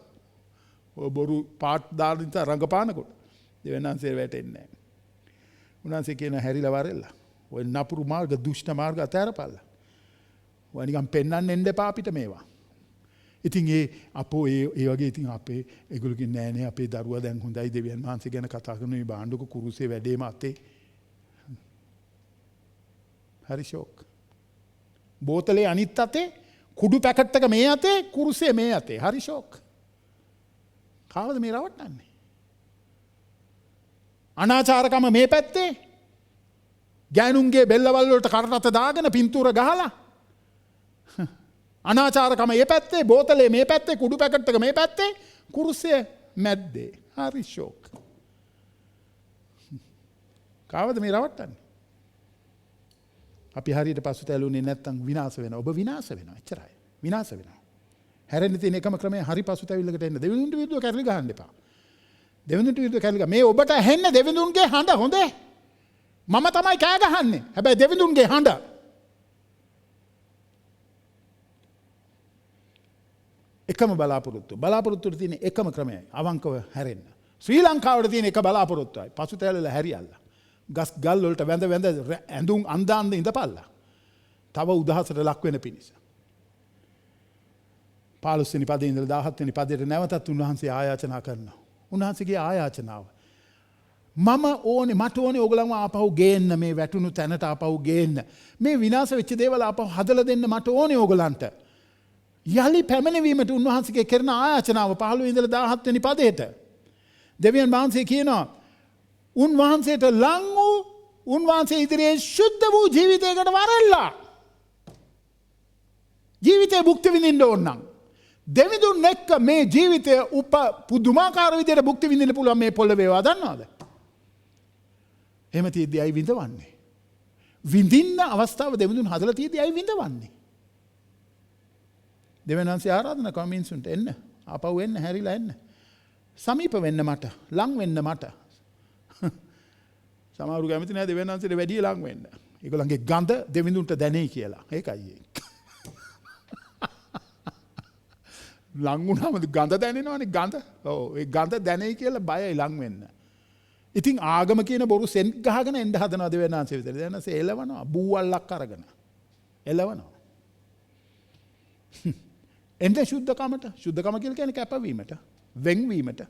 ඔය බොරු පාට් දාන නිසා රංගපානකොට දෙවියන් වහන්සේ වැටෙන්නේ නැහැ. උන්වහන්සේ කියන හැරිලා වරෙල්ලා. ඔය නපුරු මාර්ග, දුෂ්ට මාර්ග අතහැරපල්ලා. ඔය නිකන් පෙන්වන්න එන්න එපා අපිට මේවා. ඉතින් අපෝ ඒ වගේ ඉතින් අපේ ඒගොල්ලෝ කියන්නේ නෑ නේ අපේ දරුවා දැන් හොඳයි දෙවියන් වහන්සේ ගැන කතා කරන මේ බාණ්ඩක කුරුසේ වැඩේම අතේ. හරි ෂෝක්. බෝතලේ අනිත් අතේ, කුඩු පැකට් එක මේ අතේ, කුරුසේ මේ අතේ. හරි ෂෝක්. කාවද මේ රවට්ටන්නේ? අනාචාරකම මේ පැත්තේ. ගෑනුන්ගේ බෙල්ලවල් වලට කරටත දාගෙන පින්තූර ගහලා. අනාචාරකම මේ පැත්තේ, බෝතලේ මේ පැත්තේ, කුඩු පැකට් එක මේ පැත්තේ, කුරුසේ මැද්දේ. හරි ෂෝක්. කාවද මේ රවට්ටන්නේ? අපි හරියට පසුතැළුනේ නැත්තම් විනාශ වෙනවා. ඔබ විනාශ වෙනවා. එච්චරයි. විනාශ වෙනවා. හැරෙන්න තියෙන එකම ක්‍රමය හරි පසුතැවිල්ලකට එන්න. දෙවිඳුන්ට විරුද්ධව කැරලි ගහන්න එපා. දෙවිඳුන්ට විරුද්ධව කැරලි ගහ. මේ ඔබට ඇහෙන්නේ දෙවිඳුන්ගේ හඬ හොඳේ. මම තමයි කෑ ගහන්නේ. හැබැයි දෙවිඳුන්ගේ හඬ. එකම බලාපොරොත්තුව. බලාපොරොත්තුවට තියෙන එකම ක්‍රමයයි අවංකව හැරෙන්න. ශ්‍රී ලංකාවට තියෙන එක බලාපොරොත්තුවයි. පසුතැවිල්ල හැරියල්ලා. ගස් ගල් වලට වැඳ වැඳ ඇඳුම් අන්දාන්න ඉඳපල්ලා. තව උදහසට ලක් වෙන පිණිස. 15 වෙනි පදේ ඉඳලා 17 වෙනි පදයට නැවතත් උන්වහන්සේ ආයාචනා කරනවා. උන්වහන්සේගේ ආයාචනාව. මට ඕනේ ඕගලන්ව ආපහු ගේන්න මේ වැටුණු තැනට ආපහු ගේන්න. මේ විනාශ වෙච්ච දේවල් ආපහු හදලා දෙන්න මට ඕනේ ඕගලන්ට. යලි පැමිණීමට උන්වහන්සේගේ කරන ආයාචනාව 15 ඉඳලා 17 වෙනි පදයට. දෙවියන් වහන්සේ කියනවා උන්වහන්සේට ලං වූ උන්වහන්සේ ඉදිරියේ ශුද්ධ වූ ජීවිතයකට වරෙල්ලා. ජීවිතේ භුක්ති විඳින්න ඕන නම් දෙවිඳුන් එක්ක මේ ජීවිතය පුදුමාකාර විදිහට භුක්ති විඳින්න පුළුවන් මේ පොළවේ වා දන්නවද? එහෙම තියෙද්දි අය විඳවන්නේ. විඳින්න අවස්ථාව දෙවිඳුන් හදලා තියෙද්දි අය විඳවන්නේ. දෙවියන් වහන්සේ ආරාධනා කරන මිනිසුන්ට එන්න. ආපහු එන්න, හැරිලා එන්න. සමීප වෙන්න මට, ලං වෙන්න මට. සමහරු කැමති නැහැ දෙවියන් වහන්සේට වැඩි ලං වෙන්න. ඒගොල්ලන්ගේ ගඳ දෙවිඳුන්ට දැනෙයි කියලා. ඒකයි ඒක. ලං වුණාම ගඳ දැනෙනවනේ ගඳ. ඔව් ඒ ගඳ දැනෙයි කියලා බයයි ලං වෙන්න. ඉතින් ආගම කියන බොරු සෙන්ට් ගහගෙන එන්න හදනවා දෙවියන් වහන්සේ විතර. දෙවියන් වහන්සේ එලවනවා බූවල්ලක් අරගෙන. එලවනවා. එන්න ශුද්ධකමට. ශුද්ධකම කියලා කියන්නේ කැපවීමට, වෙන්වීමට.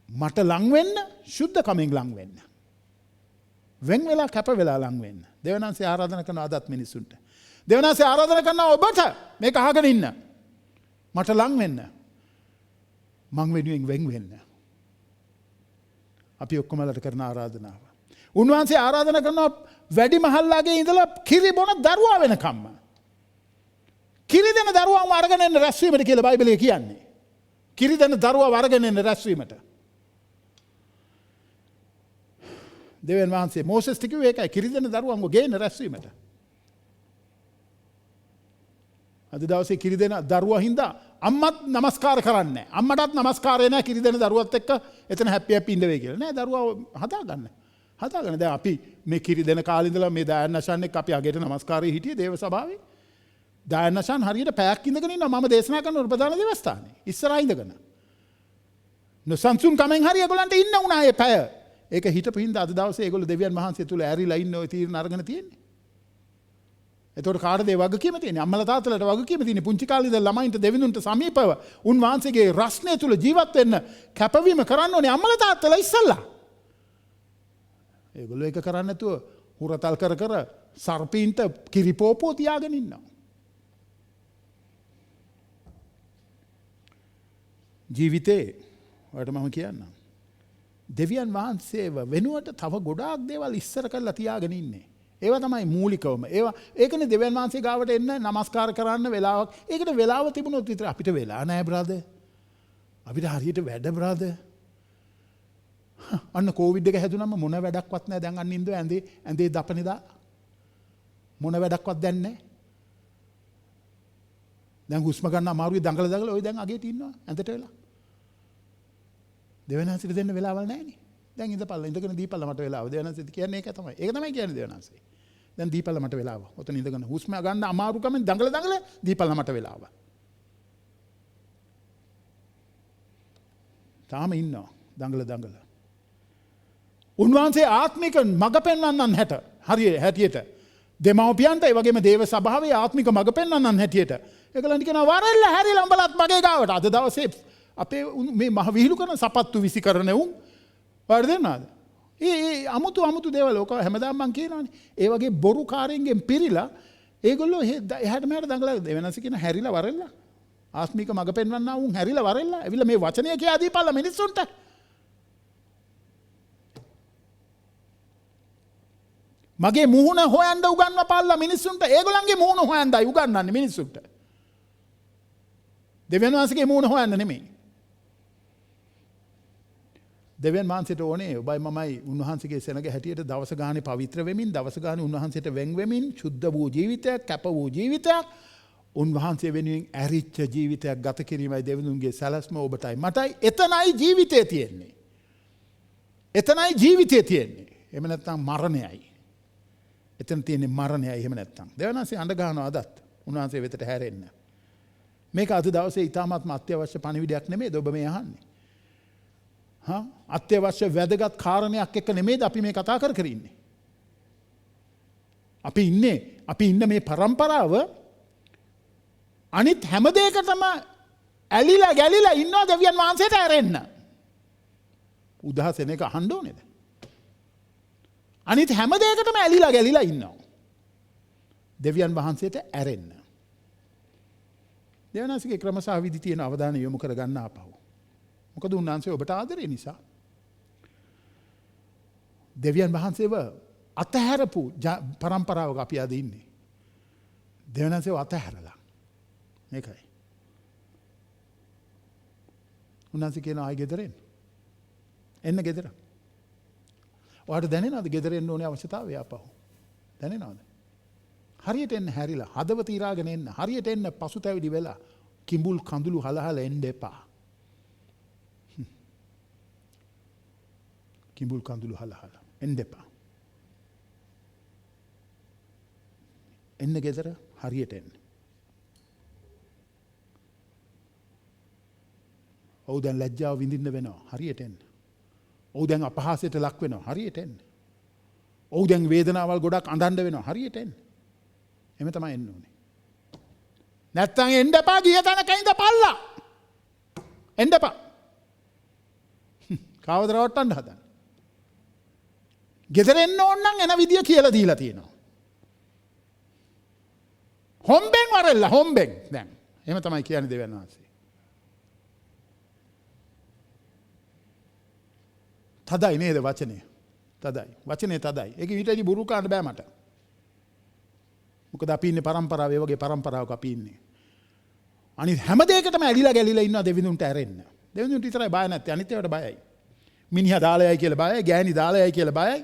මට ලං වෙන්න, ශුද්ධකමෙන් ලං වෙන්න. වෙන් වෙලා කැප වෙලා ලං වෙන්න. දෙවියන් වහන්සේ ආරාධනා කරන අදත් මිනිසුන්ට. දෙවියන් වහන්සේ ආරාධනා කරනවා ඔබට මේක අහගෙන ඉන්න. මට ලං වෙන්න. මං වෙනුවෙන් වෙන් වෙන්න. අපි ඔක්කොමලට කරන ආරාධනාව. උන්වහන්සේ ආරාධනා කරනවා වැඩි මහල්ලාගේ ඉඳලා කිරි බොන දරුවා වෙනකම්ම. කිරි දෙන දරුවාම අරගෙන එන්න රැස්වීමට කියලා බයිබලයේ කියන්නේ. කිරිදෙන දරුවා වරගෙන එන්න රැස්වීමට. දෙවියන් වහන්සේ මෝසෙස්ට කිව්වේ ඒකයි කිරිදෙන දරුවන්ව ගේන්න රැස්වීමට. අද දවසේ කිරිදෙන දරුවා හින්දා අම්මත් නමස්කාර කරන්නේ නැහැ. අම්මටත් නමස්කාරය නැහැ කිරිදෙන දරුවත් එක්ක එතන හැපි හැපි ඉඳ වෙයි කියලා. නෑ දරුවා හදාගන්න. හදාගන්න. දැන් අපි මේ කිරිදෙන කාලේ ඉඳලා මේ දායන්නෂන් එක්ක අපි අගේට නමස්කාරය හිටියේ දේව සභාවේ. දායන්නෂන් හරියට පැයක් ඉඳගෙන ඉන්නවා මම දේශනා කරන ප්‍රධාන දේවස්ථානේ. ඉස්සරහා ඉඳගෙන. නොසන්සුන් කමෙන් හරි ඒගොල්ලන්ට ඉන්න උනා ඒ පැය. ඒක හිටපු හින්දා අද දවසේ ඒගොල්ලෝ දෙවියන් වහන්සේ තුල ඇරිලා ඉන්න ওই තීරණ අරගෙන තියෙන්නේ. එතකොට කාටද ඒ වගකීම තියෙන්නේ? අම්මලා තාත්තලාට වගකීම තියෙන්නේ. පුංචි කාලේ ඉඳලා ළමයින්ට දෙවිඳුන්ට සමීපව උන්වහන්සේගේ රස්නේ තුල ජීවත් වෙන්න කැපවීම කරන්න ඕනේ අම්මලා තාත්තලා ඉස්සල්ලා. ඒගොල්ලෝ ඒක කරන්නේ නැතුව හුරතල් කර කර සර්පීන්ට කිරිපෝපෝ තියාගෙන ඉන්නවා. ජීවිතේ ඔයාලට මම කියන්නම්. දෙවියන් වහන්සේව වෙනුවට තව ගොඩාක් දේවල් ඉස්සර කරලා තියාගෙන ඉන්නේ. ඒවා තමයි මූලිකවම. ඒකනේ දෙවියන් වහන්සේ ගාවට එන්න නමස්කාර කරන්න වෙලාවක්. ඒකට වෙලාව තිබුණොත් විතර අපිට වෙලා නැහැ බ්‍රදර්. අපිට හරියට වැඩ බ්‍රදර්. අන්න කොවිඩ් එක හැදුනම මොන වැඩක්වත් නැහැ. දැන් අන්න ඉඳ ඇඳේ දපනේ දා. මොන වැඩක්වත් දැන් නැහැ. දැන් හුස්ම ගන්න අමාරුයි දඟල ඔය දැන් අගේට ඉන්නවා ඇඳට වෙලා. දෙවියන් වහන්සේට දෙන්න වෙලාවල් නැහැ නේ. දැන් ඉඳගෙන දීපල්ලා මට වෙලාව. දෙවියන් වහන්සේ කියන්නේ ඒක තමයි. ඒක තමයි කියන්නේ දෙවියන් වහන්සේ. දැන් දීපල්ලා මට වෙලාව. ඔතන ඉඳගෙන හුස්ම ගන්න අමාරුකමෙන් දඟල දීපල්ලා මට වෙලාව. තාම ඉන්නවා දඟල. උන්වහන්සේ ආත්මික මඟ පෙන්වන්නන් හැටියට දෙමව්පියන්ට ඒ වගේම දේව සභාවේ ආත්මික මඟ පෙන්වන්නන් හැටියට ඒගොල්ලන්ට කියනවා වරෙල්ල හැරිලා උඹලත් මගේ ගාවට. අද දවසේ අපේ මේ මහ විහිළු කරන සපත්තු විසි කරන උන් වර්ධනවාද? ඒ අමුතු දේවල් ඔක හැමදාම මම කියනවානේ. ඒ වගේ බොරු කාරෙන්ගෙන් පිරීලා ඒගොල්ලෝ එහාට මෙහාට දඟලලා වෙනස කියන හැරිලා වරෙල්ලා. ආත්මික මඟ පෙන්වන්නා උන් හැරිලා වරෙල්ලා. ඇවිල්ලා මේ වචනය කියා දීපල්ලා මිනිස්සුන්ට. මගේ මුහුණ හොයන්න උගන්වපල්ලා මිනිස්සුන්ට. ඒගොල්ලන්ගේ මුහුණ හොයන්නයි උගන්වන්නේ මිනිස්සුන්ට. දෙවියන් වහන්සේගේ මුහුණ හොයන්න නෙමෙයි. දෙවියන් වහන්සේට ඕනේ ඔබයි මමයි උන්වහන්සේගේ සෙනග හැටියට දවස ගානේ පවිත්‍ර වෙමින් දවස ගානේ උන්වහන්සේට වෙන් වෙමින් සුද්ධ වූ ජීවිතයක් කැප වූ ජීවිතයක් උන්වහන්සේ වෙනුවෙන් ඇරිච්ච ජීවිතයක් ගත කිරීමයි දෙවිඳුන්ගේ සැලැස්ම ඔබටයි මටයි. එතනයි ජීවිතේ තියෙන්නේ. එතනයි ජීවිතේ තියෙන්නේ. එහෙම නැත්නම් මරණයයි. එතන තියෙන්නේ මරණයයි එහෙම නැත්නම්. දෙවියන් වහන්සේ අඬ ගන්නවා අදත් උන්වහන්සේ වෙතට හැරෙන්න. මේක අද දවසේ ඊටාත්ම අත්‍යවශ්‍ය පණිවිඩයක් නෙමෙයිද ඔබ මේ අහන්නේ? අත්‍යවශ්‍ය වැදගත් කාරණයක් එක්ක නෙමෙයිද අපි මේ කතා කර ඉන්නේ? අපි ඉන්න මේ પરම්පරාව අනිත් හැම දෙයකටම ඇලිලා ගැලිලා ඉන්නවා දෙවියන් වහන්සේට ඇරෙන්න. උදාහරණ එක අහන්න ඕනේද? අනිත් හැම දෙයකටම ඇලිලා ගැලිලා ඉන්නවා දෙවියන් වහන්සේට ඇරෙන්න. දෙවියන් වහන්සේගේ ක්‍රම සහ විදි තියෙන අවධානය යොමු කර ගන්න ආපහු. මොකද උන්වහන්සේ ඔබට ආදරේ නිසා. දෙවියන් වහන්සේව අතහැරපු પરම්පරාවක අපි අද ඉන්නේ. දෙවියන් වහන්සේව අතහැරලා. මේකයි. උන්වහන්සේ කියන ආයි ගෙදර එන්න ගෙදර. ඔයාලට දැනෙනවද ගෙදර එන්න ඕනේ අවශ්‍යතාවය ආපහු? දැනෙනවද? හරියට එන්න හැරිලා හදවත ඉරාගෙන එන්න. හරියට එන්න පසුතැවිලි වෙලා කිඹුල් කඳුළු හලහල එන්න එපා. කිඹුල් කඳුළු හලහල එන්න එපා. එන්න ගෙදර හරියට එන්න. ඔව් දැන් ලැජ්ජාව විඳින්න වෙනවා හරියට එන්න. ඔව් දැන් අපහාසයට ලක් වෙනවා හරියට එන්න. ඔව් දැන් වේදනාවල් ගොඩක් අඳන්න වෙනවා හරියට එන්න. එහෙම තමයි එන්න ඕනේ. නැත්තම් එන්න එපා ගිය තැනක ඉඳපල්ලා. එන්න එපා. කාවද රවට්ටන්න හදන්නේ? ගෙදර එන්න ඕන නම් එන විදිය කියලා දීලා තියෙනවා. හොම්බෙන් වරෙල්ලා හොම්බෙන් දැන්. එහෙම තමයි කියන්නේ දෙවියන් වහන්සේ. තදයි නේද වචනේ? තදයි. වචනේ තදයි. ඒක ඊටදී බුරු කාන්න බෑ මට. මොකද අපි ඉන්නේ પરම්පරාවේ වගේ પરම්පරාවක අපි ඉන්නේ. අනිත් හැම දෙයකටම ඇලිලා ගැලිලා ඉන්නවා දෙවිඳුන්ට ඇරෙන්න. දෙවිඳුන්ට විතරයි බය නැත්තේ. අනිත් ඒවාට බයයි. මිනිහා දාලා යයි කියලා බයයි, ගෑණි දාලා යයි කියලා බයයි.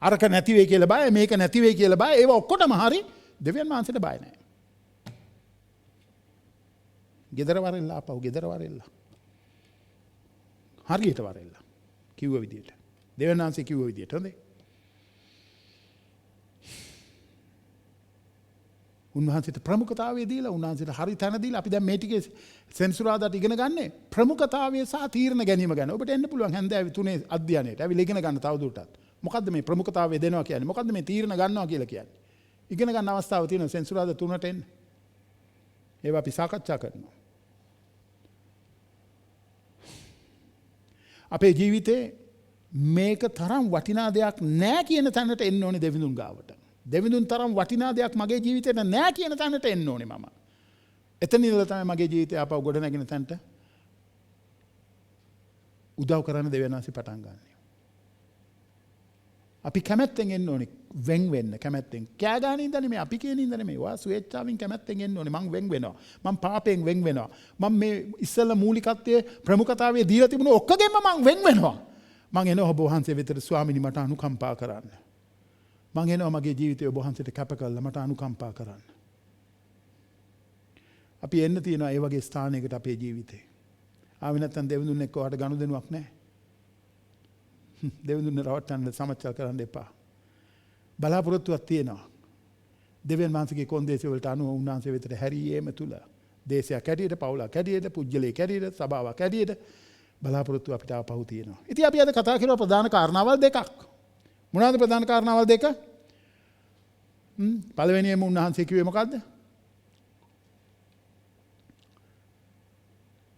අරක නැති වෙයි කියලා බයයි, මේක නැති වෙයි කියලා බයයි. ඒවා ඔක්කොටම හරි දෙවියන් වහන්සේට බය නැහැ. ගෙදර වරෙල්ලා ආපහු ගෙදර වරෙල්ලා. හරියට වරෙල්ලා. කිව්ව විදියට. දෙවියන් වහන්සේ කිව්ව විදියට හොඳේ. උන්වහන්සේට ප්‍රමුඛතාවය දීලා උන්වහන්සේට හරි තැන දීලා අපි දැන් මේ ටිකේ සෙන්සුරාදාට ඉගෙන ගන්නේ ප්‍රමුඛතාවය සහ තීරණ ගැනීම ගැන. ඔබට එන්න පුළුවන් හැන්දෑවේ 3 අධ්‍යයනයේට. ඇවිල්ලා ඉගෙන ගන්න තවදුරටත්. මොකද්ද මේ ප්‍රමුඛතාවය දෙනවා කියන්නේ? මොකද්ද මේ තීරණ ගන්නවා කියලා කියන්නේ? ඉගෙන ගන්න අවස්ථාව තියෙනවා සෙන්සුරාදා 3ට එන්න. ඒවා අපි සාකච්ඡා කරනවා. අපේ ජීවිතේ මේක තරම් වටිනා දෙයක් නෑ කියන තැනට එන්න ඕනේ දෙවිඳුන් ගාවට. දෙවිඳුන් තරම් වටිනා දෙයක් මගේ ජීවිතේට නෑ කියන තැනට එන්න ඕනේ මම. එතන ඉඳලා තමයි මගේ ජීවිතය ආපහු ගොඩ නැගෙන තැනට උදව් කරන්න දෙවියන් වහන්සේ පටන් ගන්න. අපි කැමැත්තෙන් එන්න ඕනේ වෙන් වෙන්න කැමැත්තෙන්. කෑ ගන්න ඉඳන් නෙමෙයි අපි කියන ඉඳන් නෙමෙයි. වා ස්වේච්ඡාවෙන් කැමැත්තෙන් එන්න ඕනේ. මං වෙන් වෙනවා. මං පාපයෙන් වෙන් වෙනවා. මං මේ ඉස්සෙල්ලා මූලිකත්වයේ ප්‍රමුඛතාවයේ දීලා තිබුණ ඔක්කොගෙම මං වෙන් වෙනවා. මං එනවා ඔබ වහන්සේ වෙතට ස්වාමීනි මට අනුකම්පා කරන්න. මං එනවා මගේ ජීවිතය ඔබ වහන්සේට කැප කරලා මට අනුකම්පා කරන්න. අපි එන්න තියෙනවා ඒ වගේ ස්ථානයකට අපේ ජීවිතේ. ආවෙ නැත්නම් දෙවිඳුන් එක්ක ඔයාට ගනුදෙනුවක් නැහැ. දෙවිඳුන් රවට්ටන්න සමච්චල් කරන්න එපා. බලාපොරොත්තුවක් තියෙනවා. දෙවියන් වහන්සේගේ කොන්දේසි වලට අනුව උන්වහන්සේ වෙතට හැරීම තුල දේශයක් හැටියට, පවුලක් හැටියට, පුජ්‍යලයක් හැටියට, සභාවක් හැටියට බලාපොරොත්තු අපිට ආපහු තියෙනවා. ඉතින් අපි අද කතා කරන ප්‍රධාන කාරණාවල් දෙකක්. මොනවාද ප්‍රධාන කාරණාවල් දෙක? පළවෙනියම උන්වහන්සේ කිව්වේ මොකද්ද?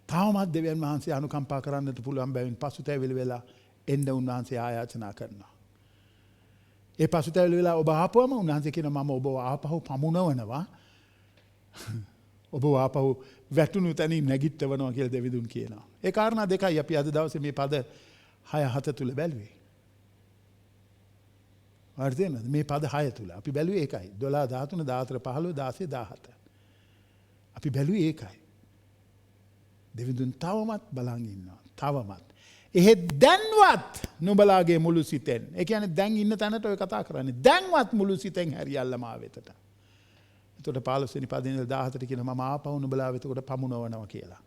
තාමත් දෙවියන් වහන්සේ අනුකම්පා කරන්නට පුළුවන් බැවින් පසුතැවිලි වෙලා එන්න උන්වහන්සේ ආයාචනා කරනවා. ඒ පසුතැවිලි වෙලා ඔබ ආපුවම උන්වහන්සේ කියනවා මම ඔබව ආපහු පමුණවනවා. ඔබ ආපහු වැටුණු තැනින් නැගිටවනවා කියලා දෙවිඳුන් කියනවා. ඒ කාරණා දෙකයි අපි අද දවසේ මේ පද 6-7 තුල බැලුවේ. හරිද? මේ පද 6 තුල අපි බැලුවේ ඒකයි. 12 13 14 15 16 17. අපි බැලුවේ ඒකයි. දෙවිඳුන් තවමත් බලන් ඉන්නවා. තවමත්. එහෙත් දැන්වත් නුඹලාගේ මුළු සිතෙන්. ඒ කියන්නේ දැන් ඉන්න තැනට ඔය කතා කරන්නේ. දැන්වත් මුළු සිතෙන් හැරියල්ලා මා වෙතට. එතකොට 15 වෙනි පදේ ඉඳලා 17 කියන මම ආපහු නුඹලා වෙතට පමුණවනවා කියලා.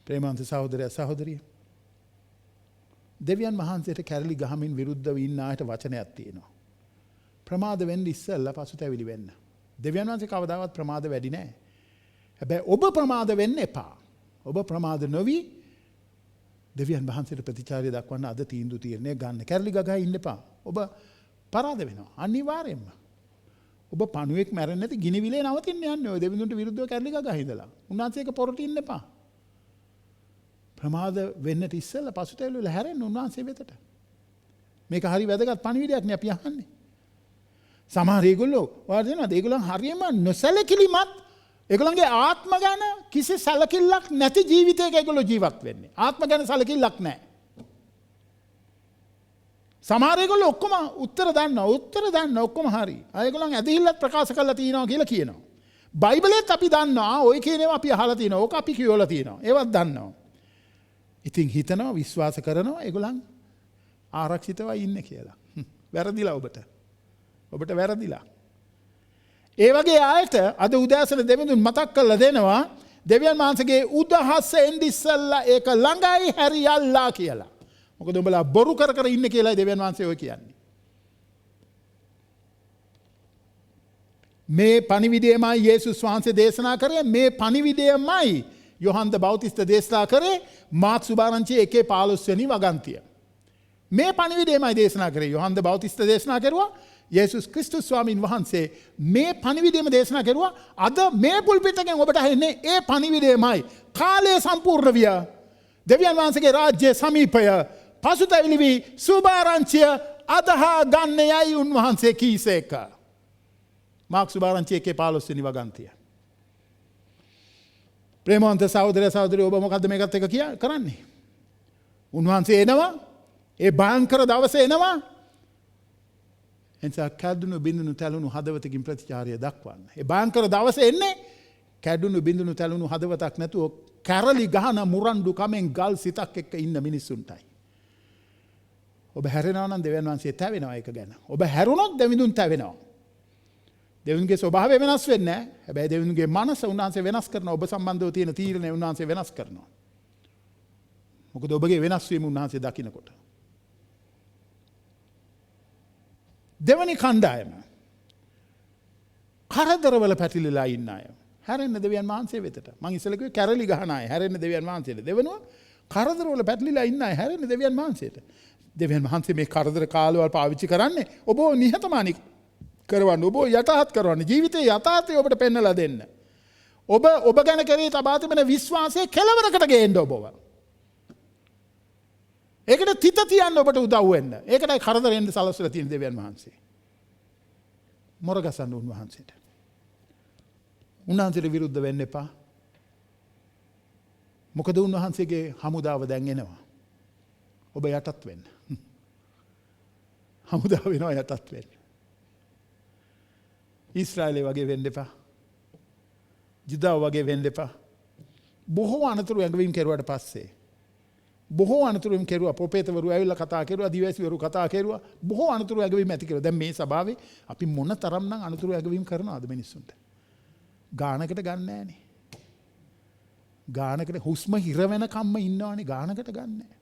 ප්‍රේමවන්ත සහෝදරයා සහෝදරිය. දෙවියන් වහන්සේට කැරලි ගහමින් විරුද්ධව ඉන්න ආයත වචනයක් තියෙනවා. ප්‍රමාද වෙන්න ඉස්සෙල්ලා පසුතැවිලි වෙන්න. දෙවියන් වහන්සේ කවදාවත් ප්‍රමාද වැඩි නැහැ. හැබැයි ඔබ ප්‍රමාද වෙන්න එපා. ඔබ ප්‍රමාද නොවි දෙවියන් වහන්සේට ප්‍රතිචාරය දක්වන්න අද තීන්දුව තීරණය ගන්න. කැරලි ගගා ඉන්න එපා. ඔබ පරාද වෙනවා. අනිවාර්යයෙන්ම. ඔබ පණුවෙක් මැරෙන්නේ නැති ගිනි විලේ නවතින්න යන්නේ. ඔය දෙවිඳුන්ට විරුද්ධව කැරලි ගගා ඉඳලා. උන්වහන්සේක පොරටින්න එපා. ප්‍රමාද වෙන්නට ඉස්සෙල්ලා පසුතැවිලි වෙලා හැරෙන්න උන්වහන්සේ වෙතට. මේක හරි වැදගත් පණිවිඩයක් නේ අපි අහන්නේ. සමහර ඒගොල්ලෝ වාද දෙනවා. ඒගොල්ලන් හරියම නොසැලකිලිමත් ඒගොල්ලන්ගේ ආත්ම ගැන කිසි සැලකිල්ලක් නැති ජීවිතයක ඒගොල්ලෝ ජීවත් වෙන්නේ. ආත්ම ගැන සැලකිල්ලක් නැහැ. සමහර ඒගොල්ලෝ ඔක්කොම උත්තර දන්නවා ඔක්කොම හරි. ඒගොල්ලන් ඇදහිල්ලත් ප්‍රකාශ කරලා තියෙනවා කියලා කියනවා. බයිබලෙත් අපි දන්නවා ඔය කියන ඒවා අපි අහලා තියෙනවා. ඕක අපි කියවලා තියෙනවා. ඒවත් දන්නවා. ඉතින් හිතනවා විශ්වාස කරනවා ඒගොල්ලන් ආරක්ෂිතවයි ඉන්නේ කියලා. වැරදිලා ඔබට. ඔබට වැරදිලා. ඒ වගේ ආයත අද උදෑසන දෙවිඳුන් මතක් කරලා දෙනවා දෙවියන් වහන්සේගේ උදහස එන්නේ ඉස්සල්ලා ඒක ළඟයි හැරියල්ලා කියලා. මොකද උඹලා බොරු කර කර ඉන්නේ කියලායි දෙවියන් වහන්සේ ඔය කියන්නේ. මේ පණිවිඩයමයි යේසුස් වහන්සේ දේශනා කරේ. මේ පණිවිඩයමයි යොහන්ද බෞතිස්ත දේශනා කරේ මාර්ක්ස් සුභාරංචියේ 1:15 වෙනි වගන්තිය. මේ පණිවිඩයමයි දේශනා කරේ. යොහන්ද බෞතිස්ත දේශනා කරුවා. යේසුස් ක්‍රිස්තුස් ස්වාමීන් වහන්සේ මේ පණිවිඩයම දේශනා කරුවා. අද මේ පුල්පිටකෙන් ඔබට ඇහෙන්නේ ඒ පණිවිඩයමයි. කාලය සම්පූර්ණ විය. දෙවියන් වහන්සේගේ රාජ්‍ය සමීපය. පසුතැවිලි වී සුභාරංචිය අදහා ගන්න යයි උන්වහන්සේ කීසේක. මාර්ක්ස් සුභාරංචියේ 1:15 වෙනි වගන්තිය. ප්‍රේමවන්ත සහෝදර සහෝදරියෝ ඔබ මොකද්ද මේකත් එක කරන්නේ? උන්වහන්සේ එනවා. ඒ භයංකර දවසේ එනවා. එනිසා කැඩුණු බිඳුණු තැළුණු හදවතකින් ප්‍රතිචාරය දක්වන්න. ඒ භයංකර දවසේ එන්නේ කැඩුණු බිඳුණු තැළුණු හදවතක් නැතුව කැරලි ගහන මුරණ්ඩු කමෙන් ගල් සිතක් එක්ක ඉන්න මිනිස්සුන්ටයි. ඔබ හැරෙනවා නම් දෙවියන් වහන්සේ තැවෙනවා ඒක ගැන. ඔබ හැරුණොත් දෙවිඳුන් තැවෙනවා. දෙවිඳුන්ගේ ස්වභාවය වෙනස් වෙන්නේ නැහැ. හැබැයි දෙවිඳුන්ගේ මනස උන්වහන්සේ වෙනස් කරනවා. ඔබ සම්බන්ධව තියෙන තීරණය උන්වහන්සේ වෙනස් කරනවා. මොකද ඔබගේ වෙනස් වීම උන්වහන්සේ දකිනකොට. දෙවනි කණ්ඩායම කරදරවල පැටලිලා ඉන්න අය. හැරෙන්න දෙවියන් වහන්සේ වෙතට. මං ඉස්සෙල්ලා කිව්වේ කැරලි ගහන අය හැරෙන්න දෙවියන් වහන්සේට. දෙවෙනුව කරදරවල පැටලිලා ඉන්න අය හැරෙන්න දෙවියන් වහන්සේට. දෙවියන් වහන්සේ මේ කරදර කාලවල පාවිච්චි කරන්නේ ඔබ නිහතමානී කරවන්න, ඔබ යටහත් කරවන්න, ජීවිතයේ යථාර්ථය ඔබට පෙන්වලා දෙන්න. ඔබ ගැන කරේ තබා තිබෙන විශ්වාසය කෙලවරකට ගේන්න ඔබව. ඒකට තිත තියන්න ඔබට උදව් වෙන්න. ඒකටයි කරදරෙන් සලස්වලා තියෙන දෙවියන් වහන්සේ. මොරගසන්න උන්වහන්සේට. උන්වහන්සේට විරුද්ධ වෙන්න එපා. මොකද උන්වහන්සේගේ හමුදාව දැන් එනවා. ඔබ යටත් වෙන්න. හමුදාව වෙනවා යටත් වෙන්න. ඊශ්‍රායලේ වගේ වෙන්න එපා. ජුදාව වගේ වෙන්න එපා. බොහෝ අනතුරු ඇඟවීම් කෙරුවට පස්සේ බොහෝ අනතුරුම් කෙරුවා. ප්‍රොපේතවරු ඇවිල්ලා කතා කෙරුවා, දිවැසිවරු කතා කෙරුවා. බොහෝ අනතුරු ඇඟවීම් ඇති කෙරුවා. දැන් මේ සභාවේ අපි මොන තරම්නම් අනතුරු ඇඟවීම් කරනවද මිනිස්සුන්ට? ගානකට ගන්න නෑනේ. ගානකට හුස්ම හිර වෙනකම්ම ඉන්නවනේ, ගානකට ගන්න නෑ.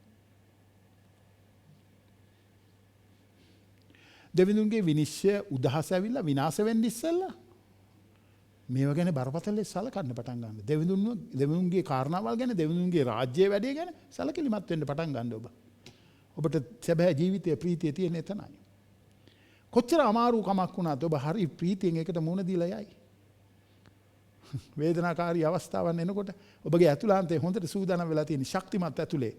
දෙවිඳුන්ගේ විනිශ්චය උදහස ඇවිල්ලා විනාශ වෙන්න ඉස්සෙල්ලා මේව ගැන බරපතල සලකන්න පටන් ගන්න. දෙවිඳුන්ගේ කාරණාවල් ගැන, දෙවිඳුන්ගේ රාජ්‍යයේ වැඩේ ගැන සලකිලිමත් වෙන්න පටන් ගන්න ඔබ. ඔබට සැබෑ ජීවිතයේ ප්‍රීතිය තියෙන එතනයි. කොච්චර අමාරු කමක් වුණත් ඔබ හරි ප්‍රීතියෙන් ඒකට මුහුණ දීලා යයි. වේදනාකාරී අවස්ථාවන් එනකොට ඔබගේ ඇතුළාන්තයේ හොඳට සූදානම් වෙලා තියෙන ශක්තිමත් ඇතුලේ.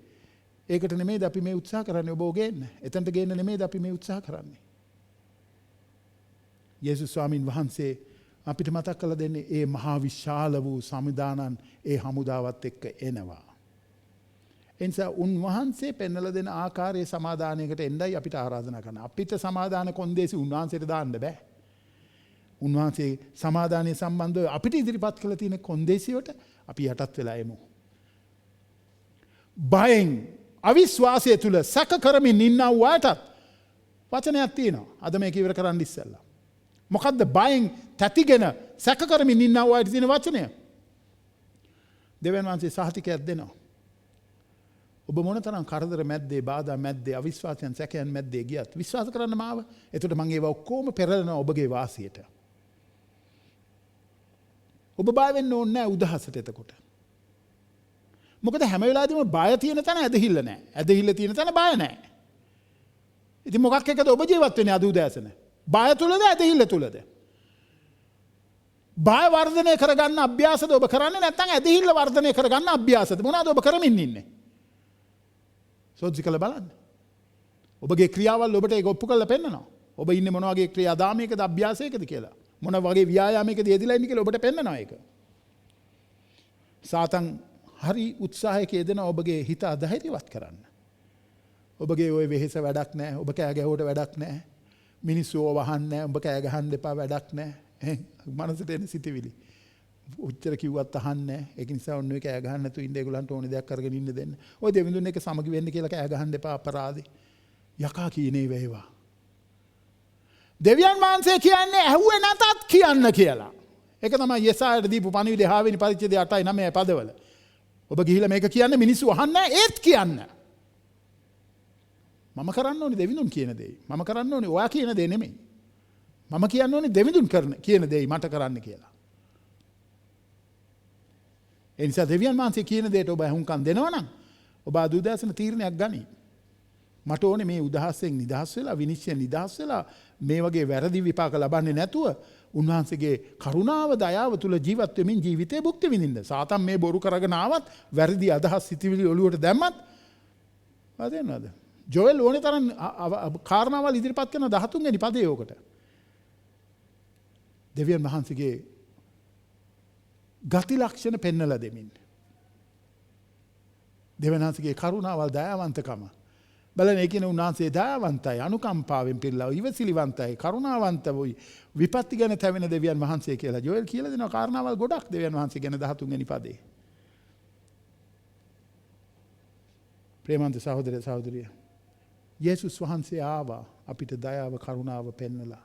ඒකට නෙමෙයිද අපි මේ උත්සාහ කරන්නේ ඔබ ගේන්න. එතනට ගේන්න නෙමෙයිද අපි මේ උත්සාහ කරන්නේ. යේසුස් ස්වාමින් වහන්සේ අපිට මතක් කරලා දෙන්නේ ඒ මහා විශාල වූ සමුදානන් ඒ හමුදාවත් එක්ක එනවා. එනිසා උන්වහන්සේ පෙන්වලා දෙන ආකාරයේ සමාදානයකට එන්නයි අපිට ආරාධනා කරන්නේ. අපිට සමාදාන කොන්දේසි උන්වහන්සේට දාන්න බෑ. උන්වහන්සේ සමාදානයේ සම්බන්ධව අපිට ඉදිරිපත් කළ තියෙන කොන්දේසියට අපි යටත් වෙලා එමු. බයෙන් අවිශ්වාසය තුල සැක කරමින් ඉන්නා වූ අයටත් වචනයක් තියෙනවා. අද මේක ඉවර කරන්න ඉස්සෙල්ලා. මොකද්ද බයෙන් තැතිගෙන සැක කරමින් ඉන්නා වූ අයට තියෙන වචනය? දෙවියන් වහන්සේ සහතිකයක් දෙනවා. ඔබ මොනතරම් කරදර මැද්දේ, බාධා මැද්දේ, අවිශ්වාසයන් සැකයන් මැද්දේ ගියත් විශ්වාස කරන්න මාව. එතකොට මම ඒවා ඔක්කොම පෙරලනවා ඔබගේ වාසියට. ඔබ බය වෙන්න ඕනේ නැහැ උදහසට එතකොට. මොකද හැම වෙලාවෙදිම බය තියෙන තැන ඇදහිල්ල නැහැ. ඇදහිල්ල තියෙන තැන බය නැහැ. ඉතින් මොකක් එක්කද ඔබ ජීවත් වෙන්නේ අද උදෑසන? බය තුලද ඇදහිල්ල තුලද? බය වර්ධනය කරගන්න අභ්‍යාසද ඔබ කරන්නේ නැත්නම් ඇදහිල්ල වර්ධනය කරගන්න අභ්‍යාසද? මොනවද ඔබ කරමින් ඉන්නේ? සෝදිසි කළ බලන්න. ඔබගේ ක්‍රියාවල් ඔබට ඒක ඔප්පු කරලා පෙන්නනවා. ඔබ ඉන්නේ මොන වගේ ක්‍රියාදාමයකද අභ්‍යාසයකද කියලා. මොන වගේ ව්‍යායාමයකද යෙදලා ඉන්නේ කියලා ඔබට පෙන්නනවා ඒක. සාතන් හරි උත්සාහයක යෙදෙන ඔබගේ හිත අධෛර්යවත් කරන්න. ඔබගේ ওই වෙහෙස වැඩක් නැහැ. ඔබ කෑ ගැහුවට වැඩක් නැහැ. මිනිස්සු ඕව වහන්නේ නැහැ. ඔබ කෑ ගහන්න එපා වැඩක් නැහැ. මනසට එන සිතවිලි. උච්චර කිව්වත් අහන්නේ නැහැ. ඒක නිසා ඔන්න ඔය කෑ ගහන්න නැතුව ඉන්න ඒගොල්ලන්ට ඕනේ දෙයක් කරගෙන ඉන්න දෙන්න. ඔය දෙවිඳුන් එක සමගි වෙන්න කියලා කෑ ගහන්න එපා අපරාධේ. යකා කීනේ වේවා. දෙවියන් වහන්සේ කියන්නේ ඇහුවේ නැතත් කියන්න කියලා. ඒක තමයි යෙසායට දීපු පණිවිඩය 6 වෙනි පරිච්ඡේදය 8යි 9යි පදවල. ඔබ ගිහිලා මේක කියන්නේ මිනිස්සු අහන්නේ ඒත් කියන්න. මම කරන්න ඕනේ දෙවිඳුන් කියන දේ. මම කරන්න ඕනේ ඔයා කියන දේ නෙමෙයි. මම කියන්න ඕනේ දෙවිඳුන් කියන දේ මට කරන්න කියලා. ඒ නිසා දෙවියන් වහන්සේ කියන දේට ඔබ අහුම්කම් දෙනවා නම් ඔබ අද උදෑසන තීරණයක් ගනි. මට ඕනේ මේ උදහසෙන් නිදහස් වෙලා විනිශ්චයෙන් නිදහස් වෙලා මේ වගේ වැරදි විපාක ලබන්නේ නැතුව උන්වහන්සේගේ කරුණාව දයාව තුල ජීවත් වෙමින් ජීවිතේ භුක්ති විඳින්න. සාතන් මේ බොරු කරගෙන ආවත් වැරදි අදහස් සිටිවිලි ඔලුවට දැම්මත් වදෙන්නවද? ජෝෙල් ඕනේ තරම් කාරණාවල් ඉදිරිපත් කරන 13 වෙනි පදේ ඕකට. දෙවියන් වහන්සේගේ ගති ලක්ෂණ පෙන්වලා දෙමින්. දෙවියන් වහන්සේගේ කරුණාවල් දයාවන්තකම බලන ඒකන උන්වහන්සේ දයාවන්තයි, අනුකම්පාවෙන් පිරලා ඉවසිලිවන්තයි, කරුණාවන්තයි, විපත්ති ගැන තැවෙන දෙවියන් වහන්සේ කියලා. ජෝෙල් කියලා දෙනවා කාරණාවල් ගොඩක් දෙවියන් වහන්සේ ගැන 13 වෙනි පදේ. ප්‍රේමන්ත සහෝදර සහෝදරිය, යේසුස් වහන්සේ ආවා අපිට දයාව කරුණාව පෙන්නලා.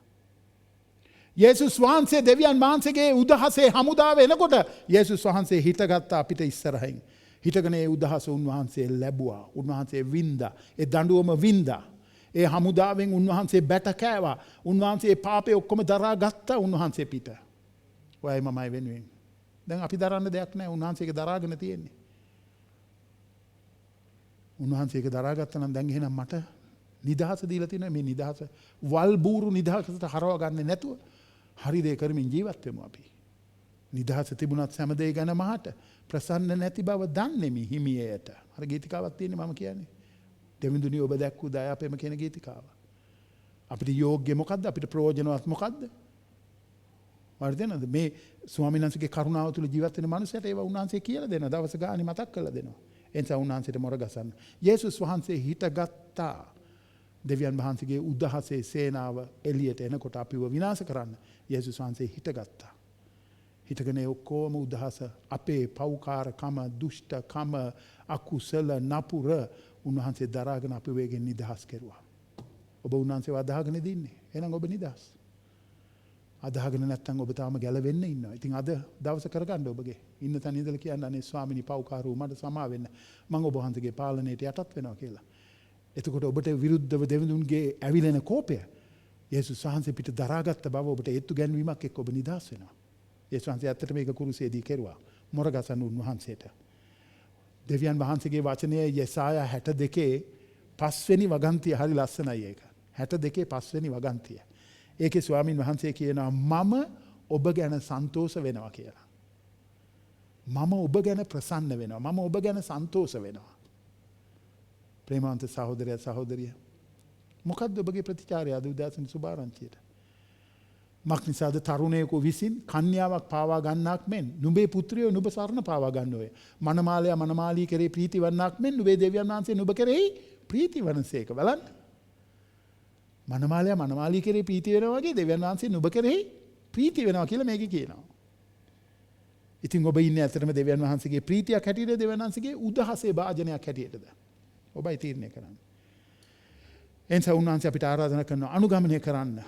යේසුස් වහන්සේ දෙවියන් වහන්සේගේ උදහසේ හමුදාව එනකොට යේසුස් වහන්සේ හිටගත්තා අපිට ඉස්සරහින්. හිටගෙන ඒ උදහස උන්වහන්සේ ලැබුවා. උන්වහන්සේ වින්දා. ඒ දඬුවම වින්දා. ඒ හමුදාවෙන් උන්වහන්සේ බැට කෑවා. උන්වහන්සේ පාපේ ඔක්කොම දරා ගත්තා උන්වහන්සේ පිට. ඔයයි මමයි වෙනුවෙන්. දැන් අපි දරන්න දෙයක් නැහැ. උන්වහන්සේක දරාගෙන තියෙන්නේ. උන්වහන්සේක දරාගත්තා නම් දැන් එහෙනම් මට නිදහස දීලා තියෙනවා. මේ නිදහස වල් බూరు නිදහසට හරව ගන්න නැතුව හරි දේ කරමින් ජීවත් වෙමු අපි. නිදහස තිබුණත් හැම දෙය ගැන මහට ප්‍රසන්න නැති බව දන්නේමි හිමියට. අර ගීතිකාවක් තියෙන්නේ මම කියන්නේ. දෙවිඳුනි ඔබ දැක්කු දයාපෙම කියන ගීතිකාව. අපිට යෝග්‍ය මොකද්ද? අපිට ප්‍රයෝජනවත් මොකද්ද? වර්ධනද මේ ස්වාමීන් වහන්සේගේ කරුණාව තුළ ජීවත් වෙන මනුස්සයට ඒවා උන්වහන්සේ කියලා දෙනවා. දවස ගානේ මතක් කරලා දෙනවා. එනිසා උන්වහන්සේට මොර ගසන්න. යේසුස් වහන්සේ හිටගත්තා. දෙවියන් වහන්සේගේ උදහසේ සේනාව එළියට එනකොට අපිව විනාශ කරන්න යේසුස් වහන්සේ හිටගත්තා. හිටගෙන ඔක්කොම උදහස අපේ පෞකාරකම, දුෂ්ටකම, අකුසල නපුර උන්වහන්සේ දරාගෙන අපි වේගෙන් නිදහස් කෙරුවා. ඔබ උන්වහන්සේව අදහගෙන දින්නේ. එහෙනම් ඔබ නිදහස්. අදහගෙන නැත්නම් ඔබ තාම ගැලවෙන්න ඉන්නවා. ඉතින් අද දවස කරගන්න ඔබගේ. ඉන්න තැන ඉඳලා කියන්න අනේ ස්වාමිනී පෞකාරෝ මට සමා වෙන්න. මම ඔබ වහන්සේගේ පාලනයට යටත් වෙනවා කියලා. එතකොට ඔබට විරුද්ධව දෙවිඳුන්ගේ ඇවිලෙන කෝපය යේසුස් වහන්සේ පිට දරාගත්ත බව ඔබට ඒත්තු ගැන්වීමක් එක්ක ඔබ නිදහස් වෙනවා. යේසුස් වහන්සේ ඇත්තට මේක කුරුසේදී කෙරුවා. මොරගසන උන්වහන්සේට. දෙවියන් වහන්සේගේ වචනය යෙසායා 62 5 වෙනි වගන්තිය හරි ලස්සනයි ඒක. 62 5 වෙනි වගන්තිය. ඒකේ ස්වාමින් වහන්සේ කියනවා මම ඔබ ගැන සන්තෝෂ වෙනවා කියලා. මම ඔබ ගැන ප්‍රසන්න වෙනවා. මම ඔබ ගැන සන්තෝෂ වෙනවා. ප්‍රේමවන්ත සහෝදරය සහෝදරිය, මොකද්ද ඔබගේ ප්‍රතිචාරය අද උදෑසන සුභාරංචියට? මක් නිසාද තරුණයෙකු විසින් කන්‍යාවක් පාවා ගන්නක් මෙන් නුඹේ පුත්‍රයෝ නුඹ සරණ පාවා ගන්නෝය. මනමාලයා මනමාලී කෙරේ ප්‍රීති වන්නක් මෙන් නුඹේ දෙවියන් වහන්සේ නුඹ කෙරෙහි ප්‍රීති වනසේක. බලන්න. මනමාලයා මනමාලී කෙරේ ප්‍රීති වෙනවා වගේ දෙවියන් වහන්සේ නුඹ කෙරෙහි ප්‍රීති වෙනවා කියලා මේකේ කියනවා. ඉතින් ඔබ ඉන්නේ ඇත්තටම දෙවියන් වහන්සේගේ ප්‍රීතියක් හැටියටද දෙවියන් වහන්සේගේ උදහසේ භාජනයක් හැටියටද? ඔබයි තීරණය කරන්න. එනිසා උන්වහන්සේ අපිට ආරාධනා කරනවා අනුගමනය කරන්න.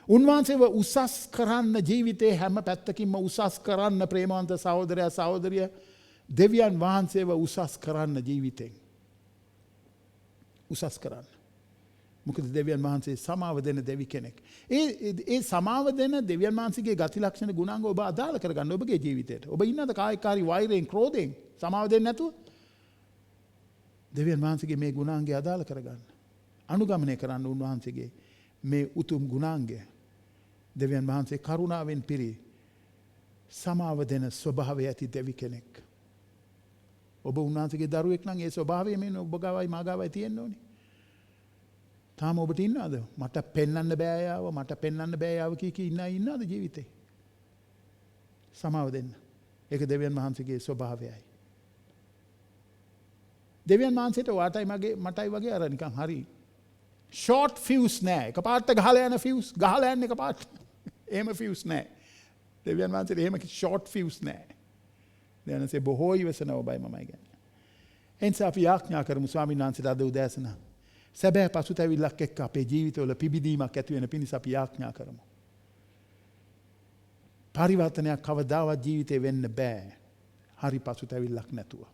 උන්වහන්සේව උසස් කරන්න ජීවිතේ හැම පැත්තකින්ම උසස් කරන්න ප්‍රේමවන්ත සහෝදරයා සහෝදරිය, දෙවියන් වහන්සේව උසස් කරන්න ජීවිතෙන්. උසස් කරන්න. මොකද දෙවියන් වහන්සේ සමාව දෙන දෙවි කෙනෙක්. ඒ සමාව දෙන දෙවියන් වහන්සේගේ ගති ලක්ෂණ ගුණාංග ඔබ අදාළ කරගන්න ඔබගේ ජීවිතයට. ඔබ ඉන්නද කායිකාරී වෛරයෙන් ක්‍රෝධයෙන් සමාව දෙන්නේ නැතුව? දෙවියන් වහන්සේගේ මේ ගුණාංගය අදාළ කරගන්න. අනුගමනය කරන්න උන්වහන්සේගේ මේ උතුම් ගුණාංගය. දෙවියන් වහන්සේ කරුණාවෙන් පිරි සමාව දෙන ස්වභාවය ඇති දෙවි කෙනෙක්. ඔබ උන්වහන්සේගේ දරුවෙක් නම් ඒ ස්වභාවය මේ ඔබ ගාවයි මා ගාවයි තියෙන්න ඕනේ. තාම ඔබට ඉන්නවද? මට පෙන්වන්න බෑ යාව, මට පෙන්වන්න බෑ යාව කී ඉන්නවද ජීවිතේ? සමාව දෙන්න. ඒක දෙවියන් වහන්සේගේ ස්වභාවයයි. දෙවියන් වහන්සේට වාටයි මටයි වගේ අර නිකන් හරි ෂෝට් ෆියුස් නෑ. එකපාරට ගහලා යන ෆියුස් ගහලා යන්නේ එකපාරට. එහෙම ෆියුස් නෑ. දෙවියන් වහන්සේට එහෙම ෂෝට් ෆියුස් නෑ. දෙවියන් වහන්සේ බොහෝ ඉවසන ඔබයි මමයි ගැන. එනිසා අපි යාඥා කරමු ස්වාමීන් වහන්සේට අද උදෑසන සැබෑ පසුතැවිල්ලක් එක්ක අපේ ජීවිතවල පිබිදීමක් ඇති වෙන පිණිස අපි යාඥා කරමු. පරිවර්තනයක් කවදාවත් ජීවිතේ වෙන්න බෑ හරි පසුතැවිල්ලක් නැතුව.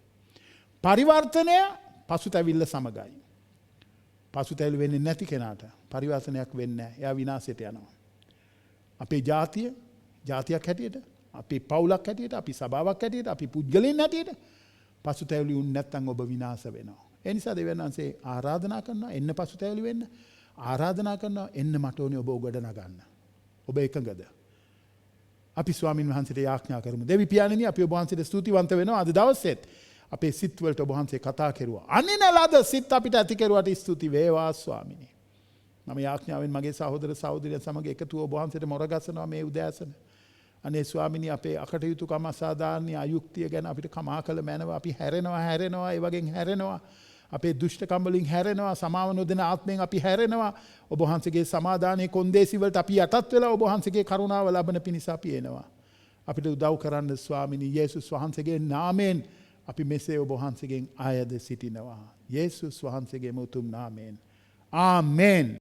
පරිවර්තනය පසුතැවිල්ල සමගයි. පසුතැවිලි වෙන්නේ නැති කෙනාට පරිවර්තනයක් වෙන්නේ නැහැ. එයා විනාශයට යනවා. අපේ ජාතියක් හැටියට, අපේ පවුලක් හැටියට, අපි සභාවක් හැටියට, අපි පුද්ගලයන් හැටියට පසුතැවිලි වුණ නැත්නම් ඔබ විනාශ වෙනවා. ඒ නිසා දෙවියන් වහන්සේ ආරාධනා කරනවා එන්න පසුතැවිලි වෙන්න. ආරාධනා කරනවා එන්න මට ඕනේ ඔබ උගඩ නගන්න. ඔබ එකඟද? අපි ස්වාමින් වහන්සේට යාඥා කරමු. දෙවි පියාණෙනි අපි ඔබ වහන්සේට ස්තුතිවන්ත වෙනවා අද දවසේත්. අපේ සිත් වලට ඔබ වහන්සේ කතා කෙරුවා. අනින ලද සිත් අපිට ඇති කෙරුවට ස්තුති වේවා ස්වාමිනේ. මම යාඥාවෙන් මගේ සහෝදර සහෝදරියන් සමග එකතුව ඔබ වහන්සේට මොරගසනවා මේ උදෑසන. අනේ ස්වාමිනේ අපේ අකටයුතුකම අසාධාරණ අයුක්තිය ගැන අපිට කමා කළ මැනව අපි හැරෙනවා ඒ වගේ හැරෙනවා. අපේ දුෂ්ටකම් වලින් හැරෙනවා, සමාව නොදෙන ආත්මයෙන් අපි හැරෙනවා. ඔබ වහන්සේගේ සමාදානයේ කොන්දේසි වලට අපි යටත් වෙලා ඔබ වහන්සේගේ කරුණාව ලබන පිණිස අපි එනවා. අපිට උදව් කරන්න ස්වාමිනී යේසුස් වහන්සේගේ නාමයෙන් අපි මෙසේ ඔබ වහන්සේගෙන් ආයද සිටිනවා. යේසුස් වහන්සේගේම උතුම් නාමයෙන්. ආමේන්.